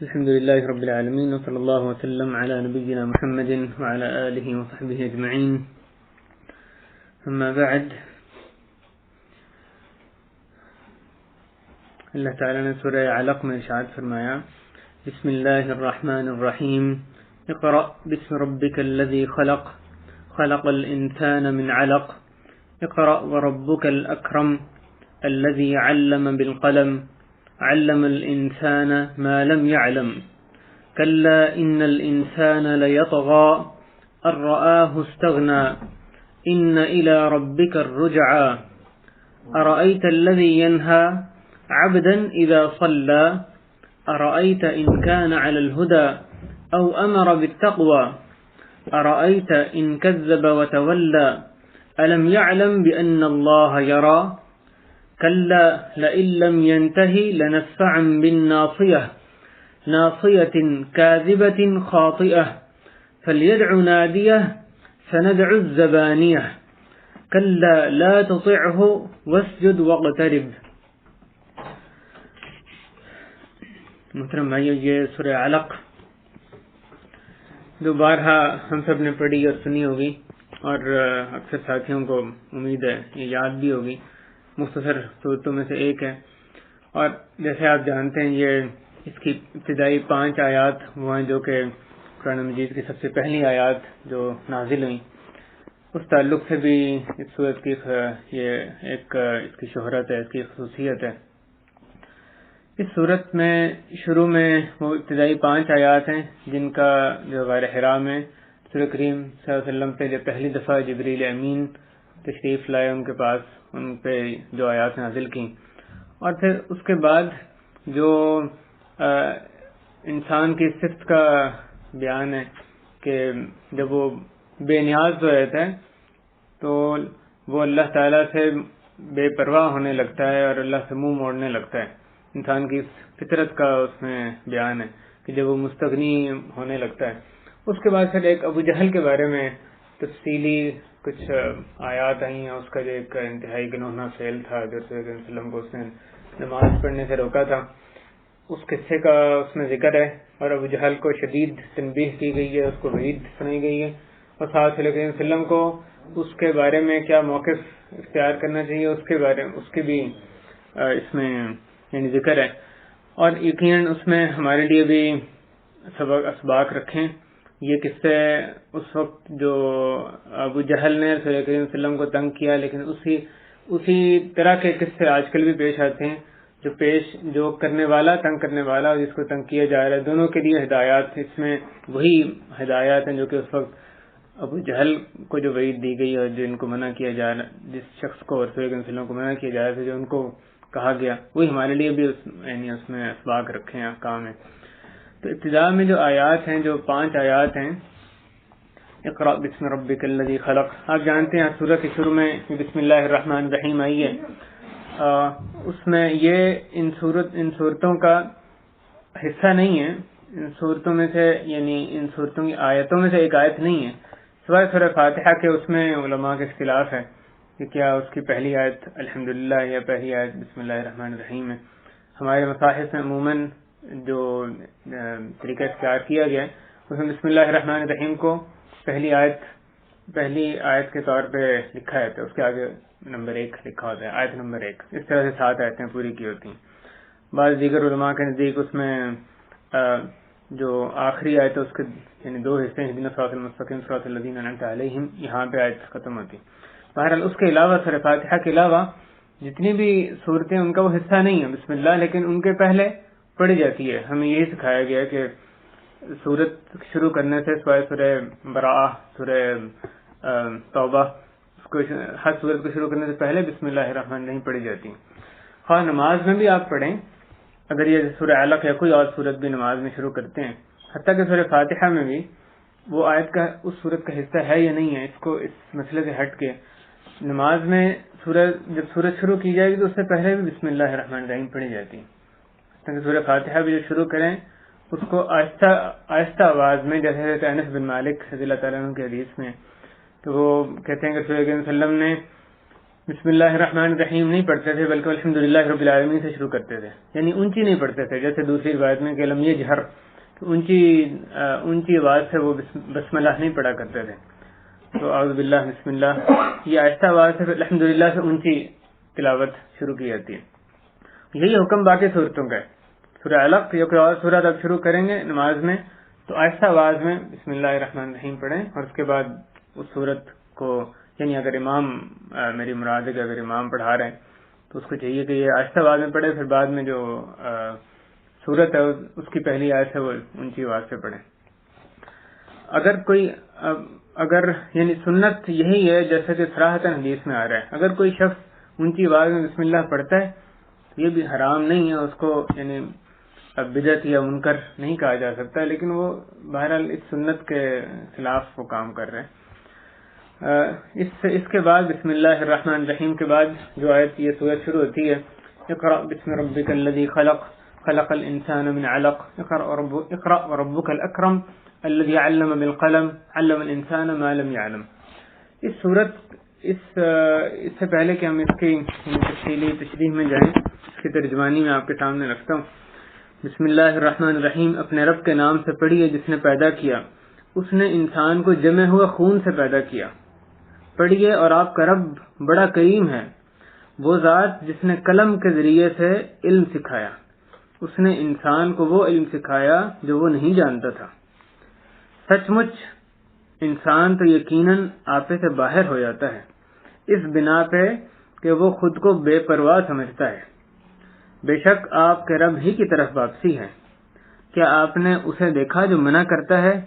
الحمد لله رب العالمين وصلى الله وسلم على نبينا محمد وعلى آله وصحبه أجمعين أما بعد. اللہ تعالیٰ نے سورہ علق میں ارشاد فرمایا بسم اللہ الرحمن الرحیم اقرأ بسم ربک الذی خلق خلق الانسان من علق اقرأ وربک الاکرم الذی علم بالقلم علم الانسان ما لم يعلم كلا ان الانسان ليطغى ان رآه استغنى ان الى ربك الرجعى أرأيت الذي ينهى عبدا اذا صلى أرأيت ان كان على الهدى او امر بالتقوى أرأيت ان كذب وتولى ألم يعلم بأن الله يرى كلا لئن لم ينتهي لنسفعا بالناصية ناصية كاذبة خاطئة فليدع ناديه سندع الزبانية كلا لا تطعه واسجد واقترب. محترم بھائیو، یہ سورہ علق دو بارہا ہم سب نے پڑھی اور سنی ہوگی اور اکثر ساتھیوں کو امید ہے یہ یاد بھی ہوگی. مختصر صورتوں میں سے ایک ہے اور جیسے آپ جانتے ہیں یہ اس کی ابتدائی 5 آیات وہ ہیں جو کہ قرآن مجید کی سب سے پہلی آیات جو نازل ہوئیں. اس تعلق سے بھی اس صورت کی یہ ایک اس کی شہرت ہے، اس کی خصوصیت ہے. اس صورت میں شروع میں وہ ابتدائی 5 آیات ہیں جن کا جو غار حرا میں رسول کریم صلی اللہ علیہ وسلم پہ جب پہلی دفعہ جبریل امین تشریف لائے ان کے پاس، ان پہ جو آیات نازل کی، اور پھر اس کے بعد جو انسان کی صفت کا بیان ہے کہ جب وہ بے نیاز ہو رہتا ہے تو وہ اللہ تعالیٰ سے بے پرواہ ہونے لگتا ہے اور اللہ سے منہ موڑنے لگتا ہے. انسان کی فطرت کا اس میں بیان ہے کہ جب وہ مستغنی ہونے لگتا ہے. اس کے بعد پھر ایک ابو جہل کے بارے میں تفصیلی کچھ آیات آئی ہیں. اس کا جو ایک انتہائی گنوہنا فعل تھا جو رسول اللہ علیہ وسلم کو اس نے نماز پڑھنے سے روکا تھا، اس قصے کا اس میں ذکر ہے اور ابو جہل کو شدید تنبیہ کی گئی ہے، اس کو وعید سنائی گئی ہے اور ساتھ علیہ وسلم کو اس کے بارے میں کیا موقف اختیار کرنا چاہیے اس کے بارے میں اس کی بھی اس میں یعنی ذکر ہے. اور یقیناً اس میں ہمارے لیے بھی اسباق رکھیں. یہ قصے اس وقت جو ابو جہل نے رسول اللہ علیہ وسلم کو تنگ کیا، لیکن اسی طرح کے قصے آج کل بھی پیش آتے ہیں جو کرنے والا تنگ کرنے والا اور جس کو تنگ کیا جا رہا ہے، دونوں کے لیے ہدایات. اس میں وہی ہدایات ہیں جو کہ اس وقت ابو جہل کو جو وعید دی گئی اور جو ان کو منع کیا جا رہا، جس شخص کو رسول اللہ علیہ وسلم کو منع کیا جا رہا تھا، جو ان کو کہا گیا، وہی ہمارے لیے بھی یعنی اس میں اسباق رکھے ہیں، احکام ہیں. تو ابتدا میں جو آیات ہیں، جو 5 آیات ہیں، اقرأ بسم ربک الذی خلق، آپ جانتے ہیں سورہ کے شروع میں بسم اللہ الرحمن الرحیم آئی ہے. اس میں یہ ان صورتوں کا حصہ نہیں ہے، ان صورتوں میں سے یعنی ان صورتوں کی آیتوں میں سے ایک آیت نہیں ہے سوائے سورہ فاتحہ کے. اس میں علماء کے اختلاف ہے کہ کیا اس کی پہلی آیت الحمدللہ یا پہلی آیت بسم اللہ الرحمن الرحیم ہے. ہمارے مصاحف میں عموماً جو طریقہ اختیار کیا گیا ہے اس میں بسم اللہ الرحمن الرحیم کو پہلی آیت کے طور پہ لکھا جاتا ہے، اس کے آگے نمبر 1 لکھا ہوتا ہے، آیت نمبر 1. اس طرح سے 7 آیتیں پوری کی ہوتی ہیں. بعض دیگر علماء کے نزدیک اس میں جو آخری آیت ہے اس کے یعنی 2 حصے ہیں، اهدنا الصراط المستقیم صراط الذین انعمت علیہم، یہاں پہ آیت ختم ہوتی. بہرحال اس کے علاوہ سورہ فاتحہ کے علاوہ جتنی بھی صورتیں ان کا وہ حصہ نہیں ہے بسم اللہ، لیکن ان کے پہلے پڑھی جاتی ہے. ہمیں یہی سکھایا گیا کہ سورت شروع کرنے سے سوائے سورہ براءہ، سورہ توبہ، ہر سورت کو شروع کرنے سے پہلے بسم اللہ الرحمن الرحیم پڑھی جاتی ہے. خواہ نماز میں بھی آپ پڑھیں، اگر یہ سورہ علق یا کوئی اور سورت بھی نماز میں شروع کرتے ہیں، حتیٰ کہ سورہ فاتحہ میں بھی وہ آیت کا اس سورت کا حصہ ہے یا نہیں ہے، اس کو اس مسئلے سے ہٹ کے نماز میں جب سورت شروع کی جائے گی تو اس سے پہلے بھی بسم اللہ الرحمن الرحیم پڑھی جاتی ہے. سورہ فاتحہ بھی جو شروع کریں اس کو آہستہ آواز میں، جیسے انس بن مالک رضی اللہ تعالیٰ عنہ کی حدیث میں تو وہ کہتے ہیں کہ رسول اللہ علیہ وسلم نے بسم اللہ الرحمن الرحیم نہیں پڑھتے تھے بلکہ الحمدللہ رب العالمین سے شروع کرتے تھے، یعنی اونچی نہیں پڑھتے تھے، جیسے دوسری روایت میں کہ لم یجہر، اونچی آواز سے وہ بسم اللہ نہیں پڑھا کرتے تھے. تو اعوذ باللہ بسم اللہ، یہ آہستہ آواز سے الحمدللہ سے اونچی تلاوت شروع کی جاتی ہے. یہی حکم باقی صورتوں کا ہے. سورہ علق یا کوئی اور سورت آپ شروع کریں گے نماز میں تو آہستہ آواز میں بسم اللہ الرحمن الرحیم پڑھیں، اور اس کے بعد اس سورت کو، یعنی اگر امام، میری مراد ہے کہ اگر امام پڑھا رہے ہیں تو اس کو چاہیے کہ یہ آہستہ آواز میں پڑھے، پھر بعد میں جو سورت ہے اس کی پہلی آیت ہے وہ اونچی آواز سے پڑھیں. اگر یعنی سنت یہی ہے جیسے کہ صراحتاً حدیث میں آ رہا ہے، اگر کوئی شخص اونچی آواز میں بسم اللہ پڑھتا ہے تو یہ بھی حرام نہیں ہے، اس کو یعنی بدعت یا منکر نہیں کہا جا سکتا، لیکن وہ بہرحال اس سنت کے خلاف وہ کام کر رہے ہیں. اس کے بعد بسم اللہ الرحمن الرحیم کے بعد جو آیت یہ سورت شروع ہوتی ہے، اقرأ بسم ربک الذی خلق خلق الانسان من علق اقرأ وربک الاکرم الذی علم بالقلم علم الانسان ما لم يعلم. اس سورت اس سے پہلے کہ ہم اس کی تفصیلی تشریح میں جائیں، اس کی ترجمانی میں آپ کے سامنے رکھتا ہوں. بسم اللہ الرحمن الرحیم، اپنے رب کے نام سے پڑھیے جس نے پیدا کیا، اس نے انسان کو جمے ہوئے خون سے پیدا کیا. پڑھیے اور آپ کا رب بڑا کریم ہے، وہ ذات جس نے قلم کے ذریعے سے علم سکھایا، اس نے انسان کو وہ علم سکھایا جو وہ نہیں جانتا تھا. سچ مچ انسان تو یقیناً آپے سے باہر ہو جاتا ہے، اس بنا پہ کہ وہ خود کو بے پرواہ سمجھتا ہے. بے شک آپ کے رب ہی کی طرف واپسی ہے. کیا آپ نے اسے دیکھا جو منع کرتا ہے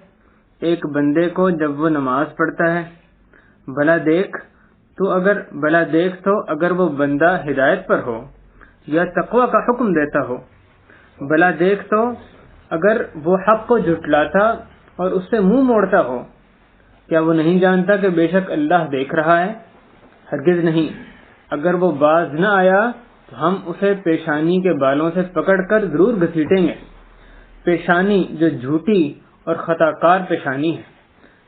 ایک بندے کو جب وہ نماز پڑھتا ہے؟ بھلا دیکھ تو اگر وہ بندہ ہدایت پر ہو یا تقوی کا حکم دیتا ہو. بھلا دیکھ تو اگر وہ حق کو جھٹلاتا اور اس سے منہ موڑتا ہو. کیا وہ نہیں جانتا کہ بے شک اللہ دیکھ رہا ہے؟ ہرگز نہیں. اگر وہ باز نہ آیا تو ہم اسے پیشانی کے بالوں سے پکڑ کر ضرور گھسیٹیں گے، پیشانی جو جھوٹی اور خطا کار پیشانی ہے.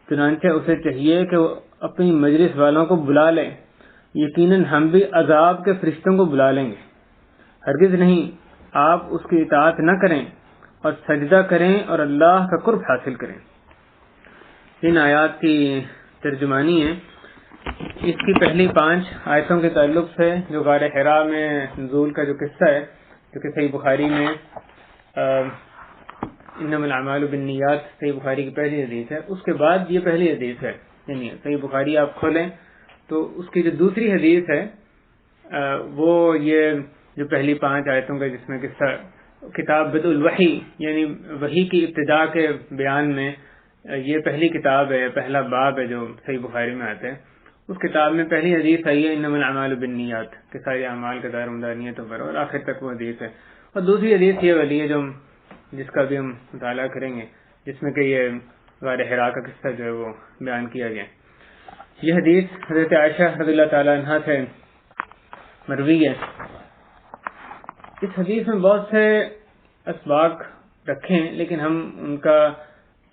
چنانچہ اسے چاہیے کہ وہ اپنی مجلس والوں کو بلا لے، یقیناً ہم بھی عذاب کے فرشتوں کو بلا لیں گے. ہرگز نہیں، آپ اس کی اطاعت نہ کریں اور سجدہ کریں اور اللہ کا قرب حاصل کریں. ان آیات کی ترجمانی ہے. اس کی پہلی 5 آیتوں کے تعلق سے جو غار حرا میں نزول کا جو قصہ ہے، جو کہ صحیح بخاری میں انما الاعمال بالنیات صحیح بخاری کی پہلی حدیث ہے، اس کے بعد یہ پہلی حدیث ہے. یعنی صحیح بخاری آپ کھولیں تو اس کی جو دوسری حدیث ہے وہ یہ جو پہلی 5 آیتوں کا جس میں قصہ کتاب بدء الوحی یعنی وحی کی ابتدا کے بیان میں یہ پہلی کتاب ہے، پہلا باب ہے جو صحیح بخاری میں آتے ہیں. اس کتاب میں پہلی حدیث آئی ہے انما الاعمال بالنیات کہ سارے اعمال کا دار مدار نیتوں پر، اور آخر تک وہ حدیث ہے. اور دوسری حدیث یہ والی ہے جس کا بھی ہم مطالعہ کریں گے، جس میں کہ یہ غار حرا کا قصہ جو ہے وہ بیان کیا گیا. یہ حدیث حضرت عائشہ رضی اللہ تعالی عنہا سے مروی ہے. اس حدیث میں بہت سے اسباق رکھے ہیں لیکن ہم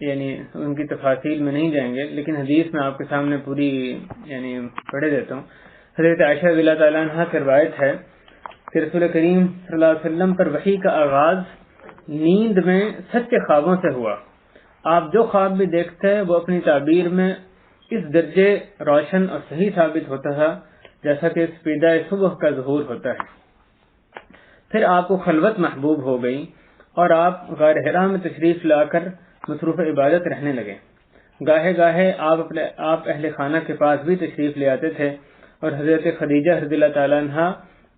ان کی تفاصیل میں نہیں جائیں گے، لیکن حدیث میں آپ کے سامنے پوری پڑھے دیتا ہوں. حضرت عائشہ رضی اللہ تعالی عنہا سے روایت ہے کہ رسول کریم صلی اللہ علیہ وسلم پر وحی کا آغاز نیند میں سچے خوابوں سے ہوا. آپ جو خواب بھی دیکھتے ہیں وہ اپنی تعبیر میں اس درجے روشن اور صحیح ثابت ہوتا تھا جیسا کہ سپیدہ صبح کا ظہور ہوتا ہے. پھر آپ کو خلوت محبوب ہو گئی اور آپ غار حرا میں تشریف لا کر مصروف عبادت رہنے لگے. گاہے گاہے آپ اہل خانہ کے پاس بھی تشریف لے آتے تھے اور حضرت خدیجہ رضی اللہ تعالیٰ عنہا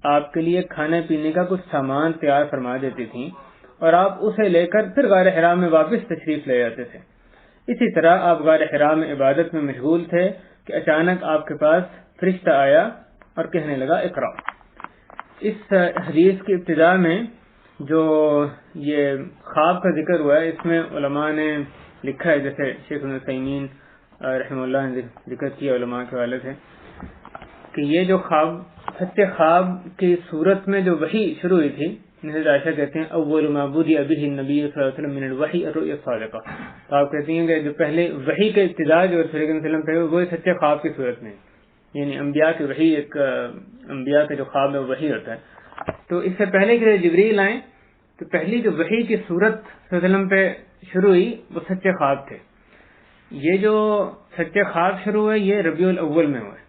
آپ کے لیے کھانے پینے کا کچھ سامان تیار فرما دیتی تھیں اور آپ اسے لے کر پھر غار حرا میں واپس تشریف لے جاتے تھے. اسی طرح آپ غار حرا میں عبادت میں مشغول تھے کہ اچانک آپ کے پاس فرشتہ آیا اور کہنے لگا اقرا. اس حدیث کی ابتدا میں جو یہ خواب کا ذکر ہوا ہے اس میں علماء نے لکھا ہے، جیسے شیخ ابن عثیمین رحمہ اللہ نے ذکر کیا علماء کے حوالے سے، کہ یہ جو خواب سچے خواب کی صورت میں جو وحی شروع ہوئی تھی، حضرت عائشہ کہتے ہیں اول ما بدأ به النبی صلی اللہ علیہ وسلم من الوحی الرؤیا الصادقہ. تو آپ کہتی ہیں کہ جو پہلے وحی کا ابتدا جو رسول کریم صلی اللہ علیہ وسلم پہ وہ سچے خواب کی صورت میں. یعنی انبیاء کی وحی، ایک انبیاء کا جو خواب ہے وہ وحی ہوتا ہے. تو اس سے پہلے کہ جبریل آئیں تو پہلی جو وحی کی صورت صلی اللہ علیہ وسلم پہ شروع ہوئی وہ سچے خواب تھے. یہ جو سچے خواب شروع ہوئے یہ ربیع الاول میں ہوئے،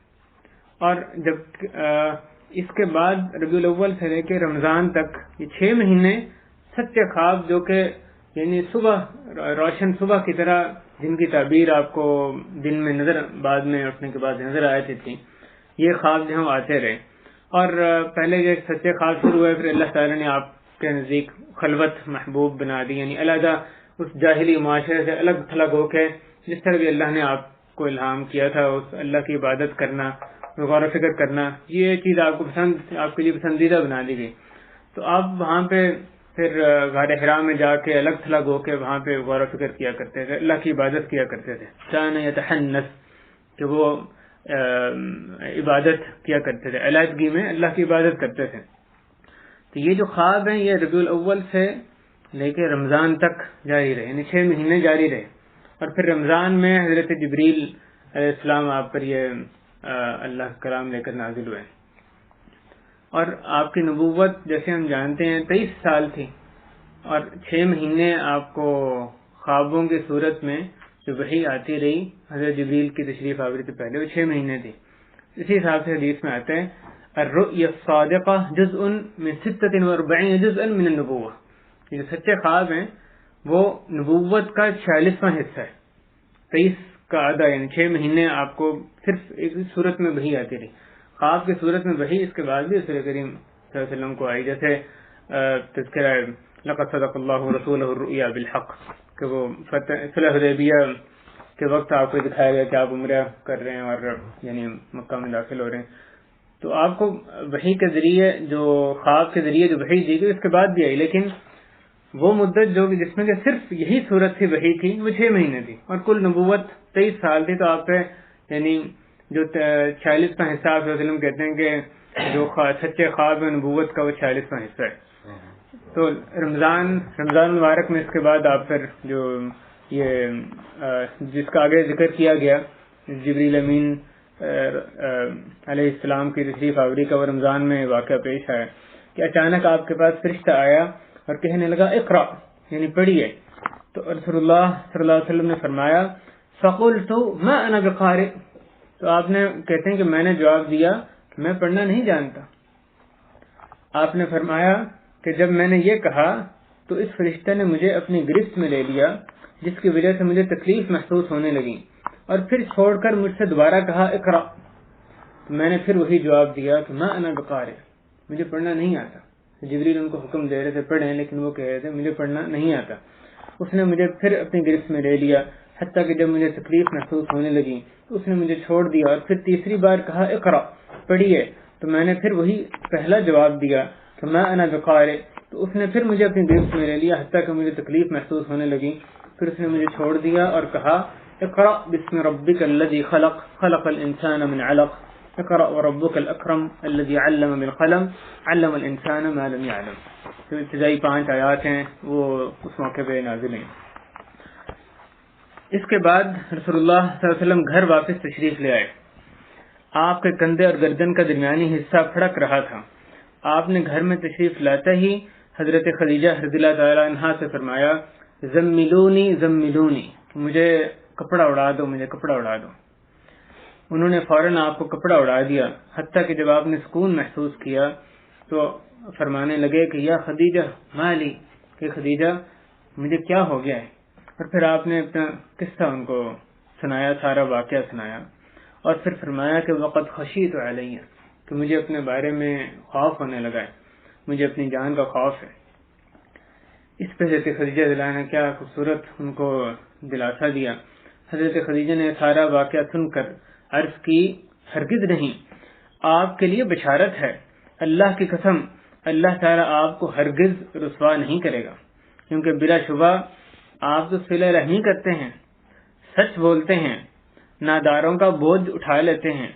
اور جب اس کے بعد ربیع الاول سے لے کے رمضان تک یہ 6 مہینے سچے خواب، جو کہ یعنی صبح روشن صبح کی طرح جن کی تعبیر آپ کو دن میں نظر، بعد میں اٹھنے کے بعد نظر آتی تھی، یہ خواب جو آتے رہے. اور پہلے جو سچے خواب شروع ہوئے پھر اللہ تعالیٰ نے آپ کے نزدیک خلوت محبوب بنا دی، یعنی علیحدہ اس جاہلی معاشرے سے الگ تھلگ ہو کے جس طرح بھی اللہ نے آپ کو الہام کیا تھا اس اللہ کی عبادت کرنا، غور و فکر کرنا، یہ چیز آپ کو پسند، آپ کے لیے پسندیدہ بنا دی گئی. تو آپ وہاں پہ پھر غار حرا میں جا کے الگ تھلگ ہو کے وہاں پہ غور و فکر کیا کرتے تھے، اللہ کی عبادت کیا کرتے تھے. کان یتحنث، کہ وہ عبادت کیا کرتے تھے، علیحدگی میں اللہ کی عبادت کرتے تھے. تو یہ جو خواب ہیں یہ ربیع الاول سے لے کے رمضان تک جاری رہے، یعنی 6 مہینے جاری رہے. اور پھر رمضان میں حضرت جبریل علیہ السلام آپ پر یہ اللہ کلام لے کر نازل ہوئے. اور آپ کی نبوت جیسے ہم جانتے ہیں 23 سال تھی، اور 6 مہینے آپ کو خوابوں کی صورت میں جو وحی آتی رہی حضرت جبریل کی تشریف آوری سے پہلے، وہ 6 مہینے تھی. اسی حساب سے حدیث میں آتا ہے الرؤیا الصادقہ جزء من 46 جزءا من النبوہ، یہ جو سچے خواب ہیں وہ نبوت کا 46واں حصہ ہے. 23 کا آدھا، یعنی 6 مہینے آپ کو صرف ایک صورت میں وحی آتی رہی، خواب کی صورت میں وحی. اس کے بعد بھی رسول کریم صلی اللہ علیہ وسلم کو آئی، جیسے تذکرہ لقد صدق اللہ رسولہ الرؤیا بالحق، کہ وہ صلح حدیبیہ کے وقت آپ کو دکھایا گیا کہ آپ عمرہ کر رہے ہیں اور یعنی مکہ میں داخل ہو رہے ہیں. تو آپ کو وحی کے ذریعے، جو خواب کے ذریعے جو وحی دی گئی اس کے بعد بھی آئی، لیکن وہ مدت جو جس میں کہ صرف یہی صورت تھی وحی کی وہ 6 مہینے تھی، اور کل نبوت 23 سال تھی. تو آپ پہ یعنی جو 46واں حصہ آپ وسلم کہتے ہیں کہ جو سچے خواب نبوت کا وہ 46واں حصہ ہے. تو رمضان مبارک میں اس کے بعد آپ پھر جو یہ جس کا آگے ذکر کیا گیا جبریل امین علیہ السلام کی تشریف آوری کا، وہ رمضان میں واقعہ پیش آیا کہ اچانک آپ کے پاس فرشتہ آیا اور کہنے لگا اقرا، یعنی پڑھیے. تو رسول اللہ صلی اللہ علیہ وسلم نے فرمایا فقلت ما انا بقارئ، تو آپ نے کہتے ہیں کہ میں نے جواب دیا کہ میں پڑھنا نہیں جانتا. آپ نے فرمایا کہ جب میں نے یہ کہا تو اس فرشتہ نے مجھے اپنی گرفت میں لے لیا، جس کی وجہ سے مجھے تکلیف محسوس ہونے لگی، اور پھر چھوڑ کر مجھ سے دوبارہ کہا اقرا. تو میں نے پھر وہی جواب دیا کہ ما انا بقارئ، مجھے پڑھنا نہیں آتا. جبریل ان کو حکم دے رہے تھے پڑھیں، لیکن وہ کہہ رہے تھے مجھے پڑھنا نہیں آتا. اس نے مجھے پھر اپنی گرفت میں لے لیا، حتیٰ کہ جب مجھے تکلیف محسوس ہونے لگی تو اس نے مجھے چھوڑ دیا، اور پھر تیسری بار کہا اقرا، پڑھیے. تو میں نے پھر وہی پہلا جواب دیا کہ ما انا بقارئ. تو اس نے پھر مجھے اپنی گرفت میں لے لیا حتیٰ کہ مجھے تکلیف محسوس ہونے لگی. پھر اس نے مجھے چھوڑ دیا اور کہا اقرا بسم ربک الذی خلق، خلق الانسان من علق، اقرأ وربک الاکرم الذی علم بالقلم، علم الانسان ما لم يعلم. تو ابتدائی 5 آیات ہیں وہ اس موقع پہ نازل ہیں. اس کے بعد رسول اللہ صلی اللہ علیہ وسلم گھر واپس تشریف لے آئے. آپ کے کندھے اور گردن کا درمیانی حصہ پھڑک رہا تھا. آپ نے گھر میں تشریف لاتے ہی حضرت خدیجہ رضی اللہ تعالی عنہا سے فرمایا زملونی زملونی، مجھے کپڑا اڑا دو، مجھے کپڑا اڑا دو. انہوں نے فوراً آپ کو کپڑا اڑا دیا، حتیٰ کہ جب آپ نے سکون محسوس کیا تو فرمانے لگے کہ یا خدیجہ مالی، کہ خدیجہ مجھے کیا ہو گیا ہے. اور پھر آپ نے اپنا قصہ ان کو سنایا، سارا واقعہ سنایا، اور پھر فرمایا کہ وقت خشیت علیہ، کہ مجھے اپنے بارے میں خوف ہونے لگا ہے، مجھے اپنی جان کا خوف ہے. اس پہ حضرت خدیجہ رضی اللہ عنہا نے کیا خوبصورت ان کو دلاسا دیا. حضرت خدیجہ نے سارا واقعہ سن کر عرض کی ہرگز نہیں، آپ کے لیے بشارت ہے، اللہ کی قسم اللہ تعالیٰ آپ کو ہرگز رسوا نہیں کرے گا، کیونکہ بلا شبہ آپ تو صلہ رحمی کرتے ہیں، سچ بولتے ہیں، ناداروں کا بوجھ اٹھا لیتے ہیں،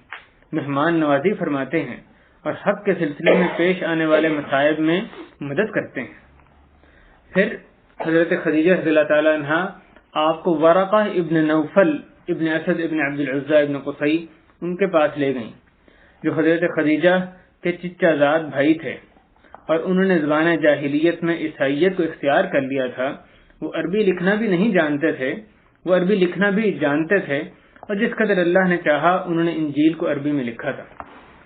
مہمان نوازی فرماتے ہیں، اور حق کے سلسلے میں پیش آنے والے مصائب میں مدد کرتے ہیں. پھر حضرت خدیجہ رضی اللہ تعالی عنہا آپ کو ورقہ ابن نوفل ابن اسد ابن عبد العزى ابن قصی ان کے پاس لے گئیں، جو حضرت خدیجہ کے چچا زاد بھائی تھے، اور انہوں نے زبان جاہلیت میں عیسائیت کو اختیار کر لیا تھا۔ وہ عربی لکھنا بھی نہیں جانتے تھے، وہ عربی لکھنا بھی جانتے تھے، اور جس قدر اللہ نے چاہا انہوں نے انجیل کو عربی میں لکھا تھا۔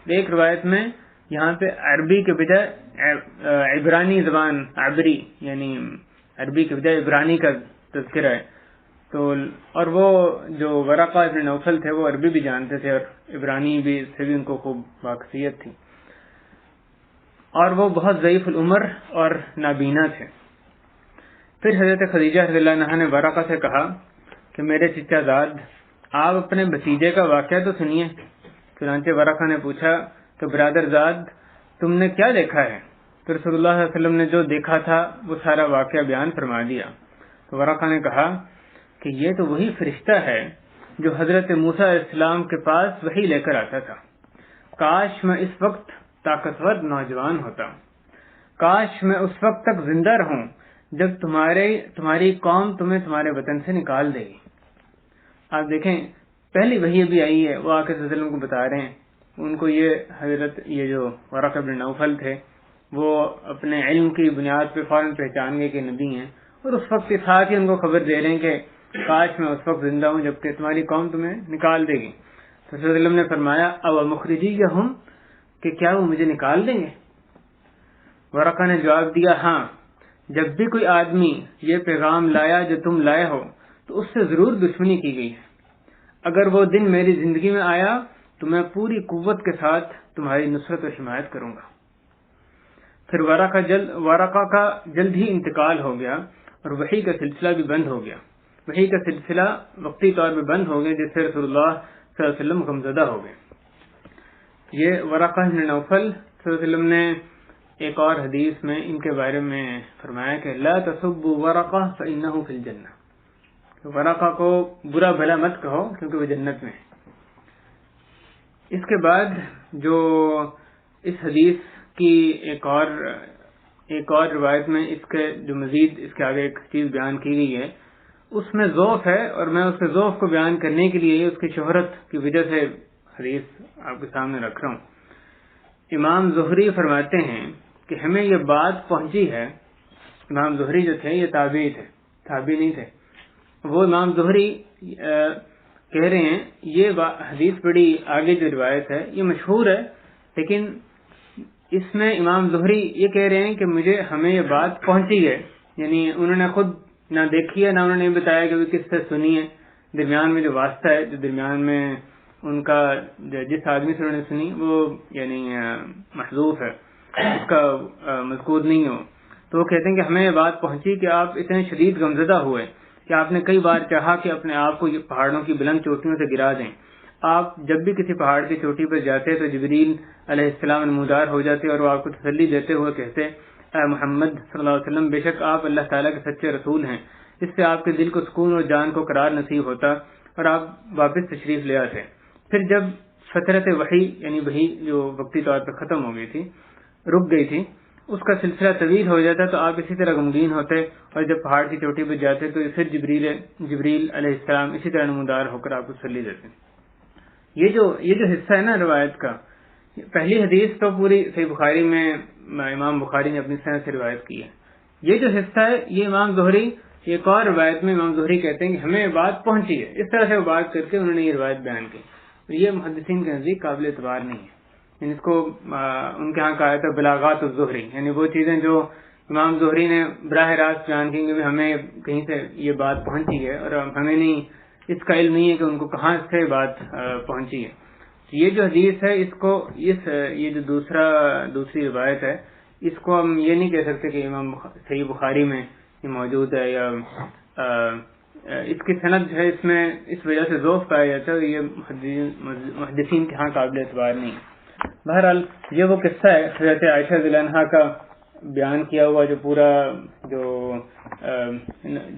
ایک روایت میں یہاں پہ عربی کے بجائے عبرانی زبان، عبری یعنی عربی کے بجائے عبرانی کا تذکرہ ہے۔ تو اور وہ جو ورقہ ابن نوفل تھے وہ عربی بھی جانتے تھے، اور عبرانی بھی سے بھی ان کو خوب واقفیت تھی، اور وہ بہت ضعیف العمر اور نابینا تھے۔ پھر حضرت خدیجہ رضی اللہ عنہا نے ورقہ سے کہا کہ میرے چچا زاد، آپ اپنے بھتیجے کا واقعہ تو سنیے۔ چنانچہ ورقہ نے پوچھا کہ برادر زاد، تم نے کیا دیکھا ہے؟ تو رسول اللہ صلی اللہ علیہ وسلم نے جو دیکھا تھا وہ سارا واقعہ بیان فرما دیا۔ تو ورقہ نے کہا کہ یہ تو وہی فرشتہ ہے جو حضرت موسیٰ علیہ السلام کے پاس وحی لے کر آتا تھا۔ کاش میں اس وقت طاقتور نوجوان ہوتا، کاش میں اس وقت تک زندہ رہوں جب تمہاری قوم تمہیں تمہارے وطن سے نکال دے گی۔ آپ دیکھیں پہلی وحی بھی آئی ہے، وہ آ کے صلی اللہ علیہ وسلم کو بتا رہے ہیں، ان کو یہ جو ورقہ بن نوفل تھے وہ اپنے علم کی بنیاد پہ فوراً پہچان گئے کہ نبی ہیں، اور اس وقت کے ساتھ ہی ان کو خبر دے رہے ہیں کہ کاش میں اس وقت زندہ ہوں جبکہ تمہاری قوم تمہیں نکال دے گی۔ تو صلی اللہ علیہ وسلم نے فرمایا او مخرجیہم، کہ کیا وہ مجھے نکال دیں گے؟ ورقہ نے جواب دیا ہاں، جب بھی کوئی آدمی یہ پیغام لایا جو تم لائے ہو تو اس سے ضرور دشمنی کی گئی ہے۔ اگر وہ دن میری زندگی میں آیا تو میں پوری قوت کے ساتھ تمہاری نصرت و حمایت کروں گا۔ پھر ورقہ کا جلد ہی انتقال ہو گیا اور وحی کا سلسلہ بھی بند ہو گیا۔ وحی کا سلسلہ وقتی طور پہ بند ہو گیا، جس سے رسول اللہ صلی اللہ علیہ وسلم غمزدہ ہو گئے۔ یہ ورقہ بن نوفل صلی اللہ علیہ وسلم نے ایک اور حدیث میں ان کے بارے میں فرمایا کہ لا تسبوا ورقہ فإنہ فی الجنہ، ورقہ کو برا بھلا مت کہو کیونکہ وہ جنت میں ہے۔ اس کے بعد جو اس حدیث کی ایک اور روایت میں اس کے جو مزید اس کے آگے ایک چیز بیان کی گئی ہے، اس میں ضعف ہے، اور میں اس کے ضعف کو بیان کرنے کے لیے اس کی شہرت کی وجہ سے حدیث آپ کے سامنے رکھ رہا ہوں۔ امام زہری فرماتے ہیں کہ ہمیں یہ بات پہنچی ہے، امام زہری جو تھے یہ تابعی نہیں تھے، وہ امام زہری کہہ رہے ہیں یہ حدیث بڑی آگے جو روایت ہے یہ مشہور ہے، لیکن اس میں امام زہری یہ کہہ رہے ہیں کہ ہمیں یہ بات پہنچی ہے، یعنی انہوں نے خود نہ دیکھی ہے، نہ انہوں نے بتایا کہ وہ کس سے سنی ہے، درمیان میں جو واسطہ ہے، جو درمیان میں ان کا جس آدمی سے انہوں نے سنی وہ یعنی محذوف ہے، اس کا مذکور نہیں ہو، تو وہ کہتے ہیں کہ ہمیں یہ بات پہنچی کہ آپ اتنے شدید غمزدہ ہوئے کہ آپ نے کئی بار چاہا کہ اپنے آپ کو پہاڑوں کی بلند چوٹیوں سے گرا دیں۔ آپ جب بھی کسی پہاڑ کی چوٹی پر جاتے تو جبریل علیہ السلام نمودار ہو جاتے اور وہ آپ کو تسلی دیتے ہوئے کہتے اے محمد صلی اللہ علیہ وسلم، بے شک آپ اللہ تعالیٰ کے سچے رسول ہیں، اس سے آپ کے دل کو سکون اور جان کو قرار نصیب ہوتا اور آپ واپس تشریف لے آتے۔ پھر جب فترت وحی یعنی وحی جو وقتی طور پر ختم ہو گئی تھی، رک گئی تھی، اس کا سلسلہ طویل ہو جاتا تو آپ اسی طرح غمگین ہوتے، اور جب پہاڑ کی چوٹی پہ جاتے تو پھر جبریل علیہ السلام اسی طرح نمودار ہو کر آپ کو تسلی دیتے۔ یہ جو حصہ ہے نا روایت کا، پہلی حدیث تو پوری صحیح بخاری میں امام بخاری نے اپنی سند سے روایت کی ہے، یہ جو حصہ ہے یہ امام زہری ایک اور روایت میں امام زہری کہتے ہیں کہ ہمیں بات پہنچی ہے، اس طرح سے وہ بات کر کے انہوں نے یہ روایت بیان کی۔ یہ محدثین کے نزدیک قابل اعتبار نہیں ہے، یعنی اس کو ان کے ہاں کہا جاتا ہے بلاغات الزہری، یعنی وہ چیزیں جو امام زہری نے براہ راست بیان کی کہ ہمیں کہیں سے یہ بات پہنچی ہے اور ہمیں نہیں اس کا علم نہیں ہے کہ ان کو کہاں سے بات پہنچی ہے۔ یہ جو حدیث ہے اس کو یہ جو دوسری روایت ہے اس کو ہم یہ نہیں کہہ سکتے کہ امام صحیح بخاری میں یہ موجود ہے، یا اس کی سند جو ہے اس میں اس وجہ سے ضعف پایا جاتا ہے، یہ محدثین کے ہاں قابل اعتبار نہیں ہے۔ بہرحال یہ وہ قصہ ہے حضرت عائشہ رضی اللہ عنہا کا بیان کیا ہوا جو پورا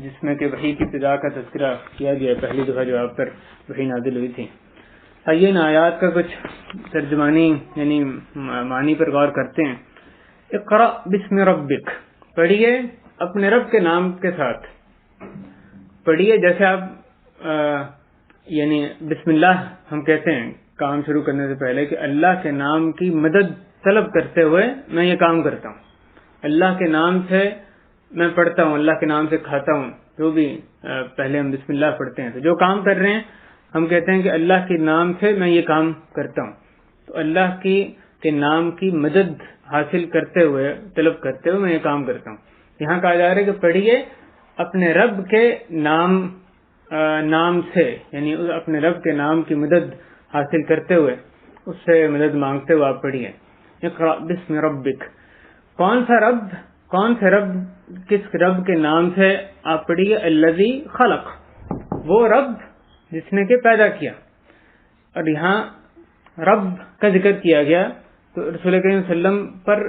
جس میں کہ وحی کی ابتدا کا تذکرہ کیا گیا پہلی دفعہ جو آپ پر وحی نازل ہوئی تھی۔ آئیے ان آیات کا کچھ ترجمانی یعنی معنی پر غور کرتے ہیں۔ اقرأ بسم ربک، پڑھیے اپنے رب کے نام کے ساتھ، پڑھیے جیسے آپ یعنی بسم اللہ ہم کہتے ہیں کام شروع کرنے سے پہلے کہ اللہ کے نام کی مدد طلب کرتے ہوئے میں یہ کام کرتا ہوں. اللہ کے نام سے میں پڑھتا ہوں, اللہ کے نام سے کھاتا ہوں. جو بھی پہلے ہم بسم اللہ پڑھتے ہیں تو جو کام کر رہے ہیں ہم کہتے ہیں کہ اللہ کے نام سے میں یہ کام کرتا ہوں. تو اللہ کے نام کی مدد حاصل کرتے ہوئے, طلب کرتے ہوئے میں یہ کام کرتا ہوں. یہاں کہا جا رہا ہے کہ پڑھیے اپنے رب کے نام سے, یعنی اپنے رب کے نام کی مدد حاصل کرتے ہوئے, اس سے مدد مانگتے ہوئے آپ پڑھیے. اقرأ بسم ربک, کون سے رب, کس رب کے نام سے آپ پڑھیے؟ الذی خلق, وہ رب جس نے کہ پیدا کیا. اور یہاں رب کا ذکر کیا گیا تو رسول کریم صلی اللہ علیہ وسلم پر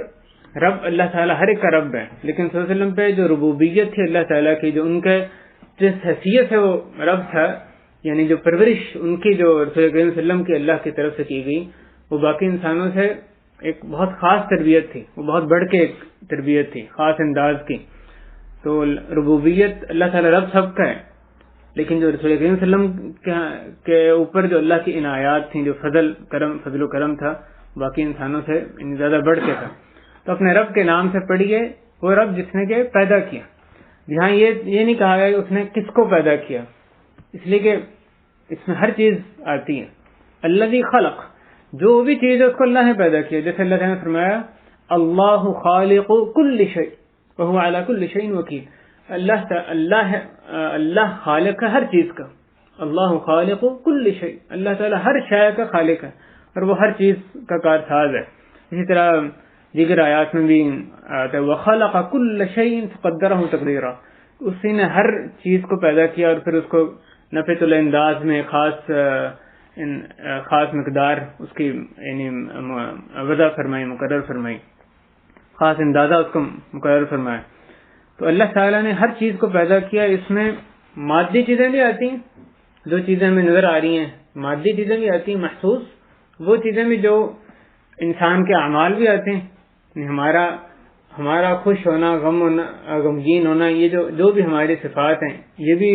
رب اللہ تعالیٰ ہر ایک کا رب ہے, لیکن صلی اللہ علیہ وسلم پہ جو ربوبیت تھی اللہ تعالیٰ کی, جو ان کے جس حیثیت ہے وہ رب تھا, یعنی جو پرورش ان کی جو رسول کریم صلی اللہ علیہ وسلم کی اللہ کی طرف سے کی گئی, وہ باقی انسانوں سے ایک بہت خاص تربیت تھی, وہ بہت بڑھ کے ایک تربیت تھی, خاص انداز کی. تو ربوبیت اللہ تعالیٰ رب سب کا ہے, لیکن جو رسول کریم صلی اللہ علیہ وسلم کے اوپر جو اللہ کی عنایات تھیں, جو فضل و کرم تھا, باقی انسانوں سے زیادہ بڑھ کے تھا. تو اپنے رب کے نام سے پڑھیے, وہ رب جس نے کہ پیدا کیا. یہاں یہ نہیں کہا گیا کہ اس نے کس کو پیدا کیا, اس لیے کہ اس میں ہر چیز آتی ہے. الذی خلق, جو بھی چیز ہے اس کو اللہ نے پیدا کیا. جیسے اللہ تعالیٰ نے فرمایا اللہ خالق کل شیء وهو علی کل شیء وکیل, اللہ خالق ہے ہر چیز کا. اللہ خالق کل شیء, اللہ تعالیٰ ہر شے کا خالق ہے اور وہ ہر چیز کا کارساز ہے. اسی طرح دیگر آیات میں بھی آتا ہے وَخَلَقَ كُلَّ شَيْءٍ فَقَدَّرَهُ تَقْدِيرًا, اسی نے ہر چیز کو پیدا کیا اور پھر اس کو نفعت الانداز میں خاص مقدار اس کی یعنی وضع فرمائی, مقرر فرمائی, خاص اندازہ اس کو مقرر فرمایا. تو اللہ تعالیٰ نے ہر چیز کو پیدا کیا. اس میں مادی چیزیں بھی آتی ہیں, جو چیزیں ہمیں نظر آ رہی ہیں مادی چیزیں بھی آتی ہیں, محسوس وہ چیزیں بھی جو انسان کے اعمال بھی آتے ہیں, ہمارا خوش ہونا, غمگین ہونا, یہ جو بھی ہماری صفات ہیں یہ بھی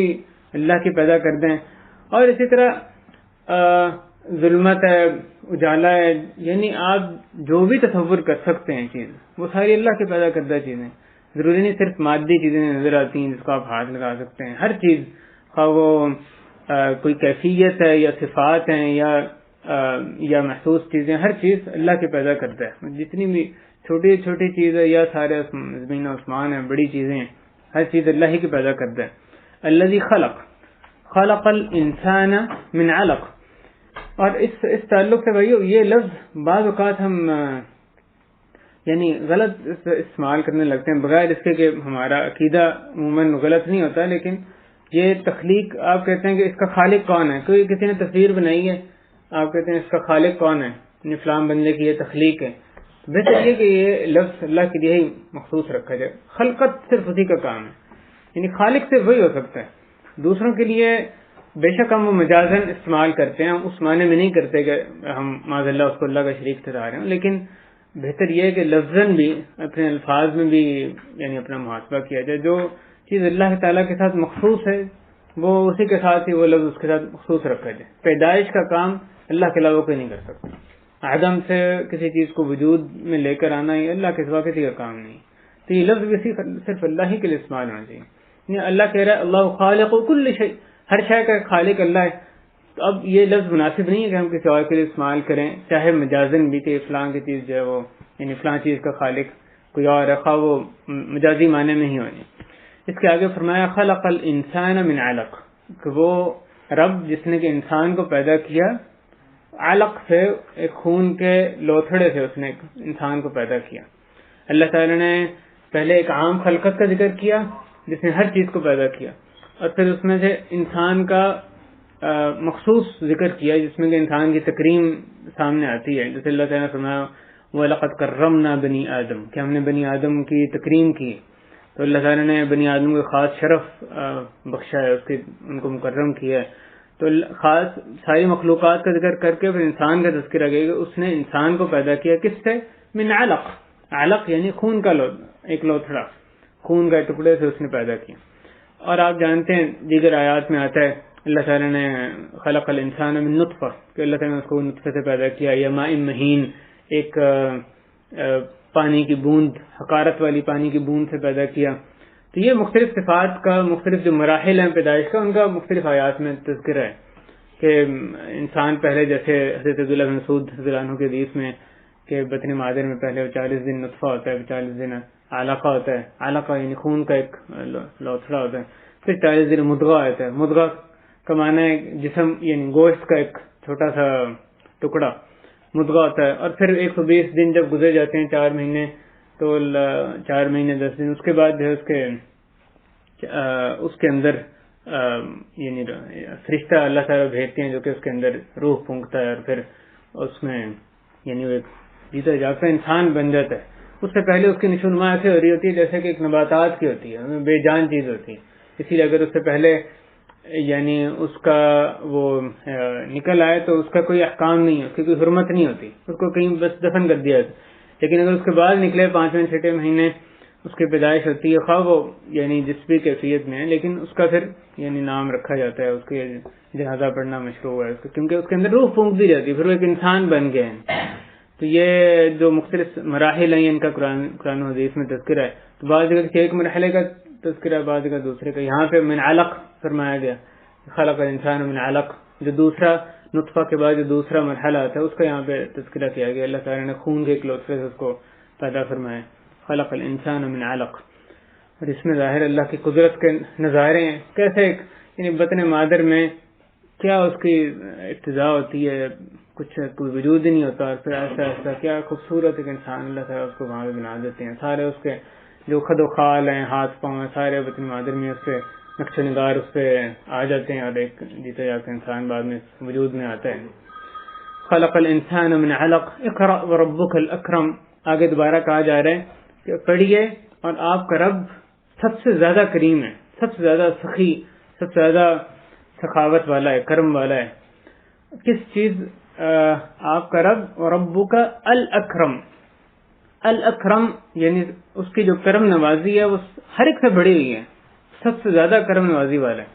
اللہ کی پیدا کر دیں. اور اسی طرح ظلمت ہے, اجالا ہے, یعنی آپ جو بھی تصور کر سکتے ہیں چیز, وہ ساری اللہ کی پیدا کردہ چیزیں. ضروری نہیں صرف مادی چیزیں نظر آتی ہیں جس کو آپ ہاتھ لگا سکتے ہیں. ہر چیز, خواہ وہ کوئی کیفیت ہے یا صفات ہیں یا محسوس چیزیں, ہر چیز اللہ کی پیدا کرتا ہے. جتنی بھی چھوٹی چھوٹی چیز ہے یا سارے زمین و آسمان ہیں, بڑی چیزیں ہیں, ہر چیز اللہ ہی کی پیدا کرتا ہے. الذی خلق الانسان من علق. اور اس تعلق سے بھائیو یہ لفظ بعض اوقات ہم یعنی غلط استعمال کرنے لگتے ہیں, بغیر اس کے کہ ہمارا عقیدہ عموماً غلط نہیں ہوتا, لیکن یہ تخلیق آپ کہتے ہیں کہ اس کا خالق کون ہے. کوئی کسی نے تصویر بنائی ہے, آپ کہتے ہیں اس کا خالق کون ہے, فلاں بندے کی یہ تخلیق ہے. بہتر یہ کہ یہ لفظ اللہ کے لیے ہی مخصوص رکھا جائے. خلقت صرف اسی کا کام ہے, یعنی خالق صرف وہی ہو سکتا ہے. دوسروں کے لیے بے شک ہم وہ مجازن استعمال کرتے ہیں, ہم اس معنی میں نہیں کرتے کہ ہم معاذ اللہ اس کو اللہ کا شریک ٹھہرا رہے ہیں, لیکن بہتر یہ ہے کہ لفظاً بھی اپنے الفاظ میں بھی یعنی اپنا محاسبہ کیا جائے. جو چیز اللہ تعالیٰ کے ساتھ مخصوص ہے وہ اسی کے ساتھ ہی وہ لفظ اس کے ساتھ مخصوص رکھا جائے. پیدائش کا کام اللہ کے علاوہ کوئی نہیں کر سکتا. عدم سے کسی چیز کو وجود میں لے کر آنا یہ اللہ کے سوا کسی کا کام نہیں. تو یہ لفظ بھی صرف اللہ ہی کے لیے استعمال ہونا چاہیے. یعنی اللہ کہہ رہا ہے اللہ خالق کل شیء, ہر شے کا خالق اللہ ہے. تو اب یہ لفظ مناسب نہیں ہے کہ ہم کسی اور کے لیے استعمال کریں, چاہے مجازن بھی کہ فلاں کی چیز جو ہے وہ یعنی فلاں چیز کا خالق کوئی اور رکھا, وہ مجازی معنی میں ہی ہونی. اس کے آگے فرمایا خلق الانسان من علق, کہ وہ رب جس نے کہ انسان کو پیدا کیا علق سے, ایک خون کے لوتھڑے سے اس نے انسان کو پیدا کیا. اللہ تعالی نے پہلے ایک عام خلقت کا ذکر کیا جس نے ہر چیز کو پیدا کیا, اور پھر اس میں سے انسان کا مخصوص ذکر کیا جس میں کہ انسان کی تکریم سامنے آتی ہے. جیسے اللہ تعالیٰ نے فرمایا وَلَقَدْ كَرَّمْنَا بَنِي آدم, کہ ہم نے بنی آدم کی تکریم کی. تو اللہ تعالیٰ نے بنی آدم کو خاص شرف بخشا ہے, ان کو مکرم کیا ہے. تو خاص ساری مخلوقات کا ذکر کر کے پھر انسان کا تذکرہ کیا کہ اس نے انسان کو پیدا کیا کس سے, من علق. علق یعنی خون کا ایک لوتھڑا, خون کا ٹکڑے سے اس نے پیدا کیا. اور آپ جانتے ہیں دیگر آیات میں آتا ہے اللہ تعالیٰ نے خلق الانسان من نطفہ کہ اللہ تعالیٰ نے اس کو نطفے سے پیدا کیا، یا ماء مہین ایک پانی کی بوند، حقارت والی پانی کی بوند سے پیدا کیا. تو یہ مختلف صفات کا، مختلف جو مراحل ہیں پیدائش کا، ان کا مختلف آیات میں تذکرہ ہے کہ انسان پہلے جیسے حضرت عبداللہ بن مسعود رضی اللہ عنہ کے حدیث میں کہ بطن مادر میں پہلے 40 دن نطفہ ہوتا ہے، 40 دن علقہ ہوتا ہے، علقہ یعنی خون کا ایک لوتھڑا ہوتا ہے، پھر 40 دن مدغہ ہوتا ہے. مدغہ کا معنی ہے جسم یعنی گوشت کا ایک چھوٹا سا ٹکڑا مدغہ ہوتا ہے. اور پھر 120 دن جب گزر جاتے ہیں، 4 مہینے، تو 4 مہینے 10 دن، اس کے بعد جو ہے اس کے اندر یعنی فرشتہ اللہ تعالیٰ بھیجتے ہیں جو کہ اس کے اندر روح پھونکتا ہے، اور پھر اس میں یعنی وہ ایک جیتا جاگتا انسان بن جاتا ہے. اس سے پہلے اس کی نشوونما ایسے ہو رہی ہوتی ہے جیسے کہ ایک نباتات کی ہوتی ہے، بے جان چیز ہوتی ہے. اسی لیے اگر اس سے پہلے یعنی اس کا وہ نکل آئے تو اس کا کوئی احکام نہیں ہے، اس کی کوئی حرمت نہیں ہوتی، اس کو کہیں بس دفن کر دیا جاتا. لیکن اگر اس کے بعد نکلے 5ویں 6 مہینے اس کی پیدائش ہوتی ہے، خواہ وہ یعنی جس بھی کیفیت میں ہے، لیکن اس کا پھر یعنی نام رکھا جاتا ہے، اس کے جنازہ پڑھنا مشروع ہے کیونکہ اس کے اندر روح پھونک دی جاتی ہے، پھر وہ ایک انسان بن گئے ہیں. تو یہ جو مختلف مراحل ہیں ان کا قرآن و حدیث میں تذکرہ ہے. تو بعض جگہ ایک مرحلے کا تذکرہ ہے، بعض جگہ دوسرے کا. یہاں پہ من علق فرمایا گیا، خلق الانسان من علق، جو دوسرا نطفہ کے بعد جو دوسرا مرحلہ آتا ہے اس کا یہاں پہ تذکرہ کیا گیا. اللہ تعالیٰ نے خون کے ایک لوتھڑے سے اس کو پیدا فرمایا، خلق الانسان من علق. اور اس میں ظاہر اللہ کی قدرت کے نظارے ہیں، کیسے یعنی بطن مادر میں کیا اس کی ابتدا ہوتی ہے، کچھ کوئی وجود ہی نہیں ہوتا، اور پھر ایسا ایسا کیا خوبصورت ایک انسان اللہ تعالیٰ اس کو وہاں پہ بنا دیتے ہیں. سارے اس کے جو خد و خال ہیں، ہاتھ پاؤں ہیں، سارے بطن مادر میں اس پہ نقش و نگار اس پہ آ جاتے ہیں، اور ایک جیتا جاتا انسان بعد میں وجود میں آتا ہے. خلق الانسان من علق اقرأ وربک الاکرم. آگے دوبارہ کہا جا رہا ہے کہ پڑھیے اور آپ کا رب سب سے زیادہ کریم ہے، سب سے زیادہ سخی، سب سے زیادہ سخاوت والا ہے، کرم والا ہے. کس چیز آپ کا رب ربک الاکرم. الاکرم یعنی اس کی جو کرم نوازی ہے وہ ہر ایک سے بڑی ہوئی ہے، سب سے زیادہ کرم نوازی والا ہے.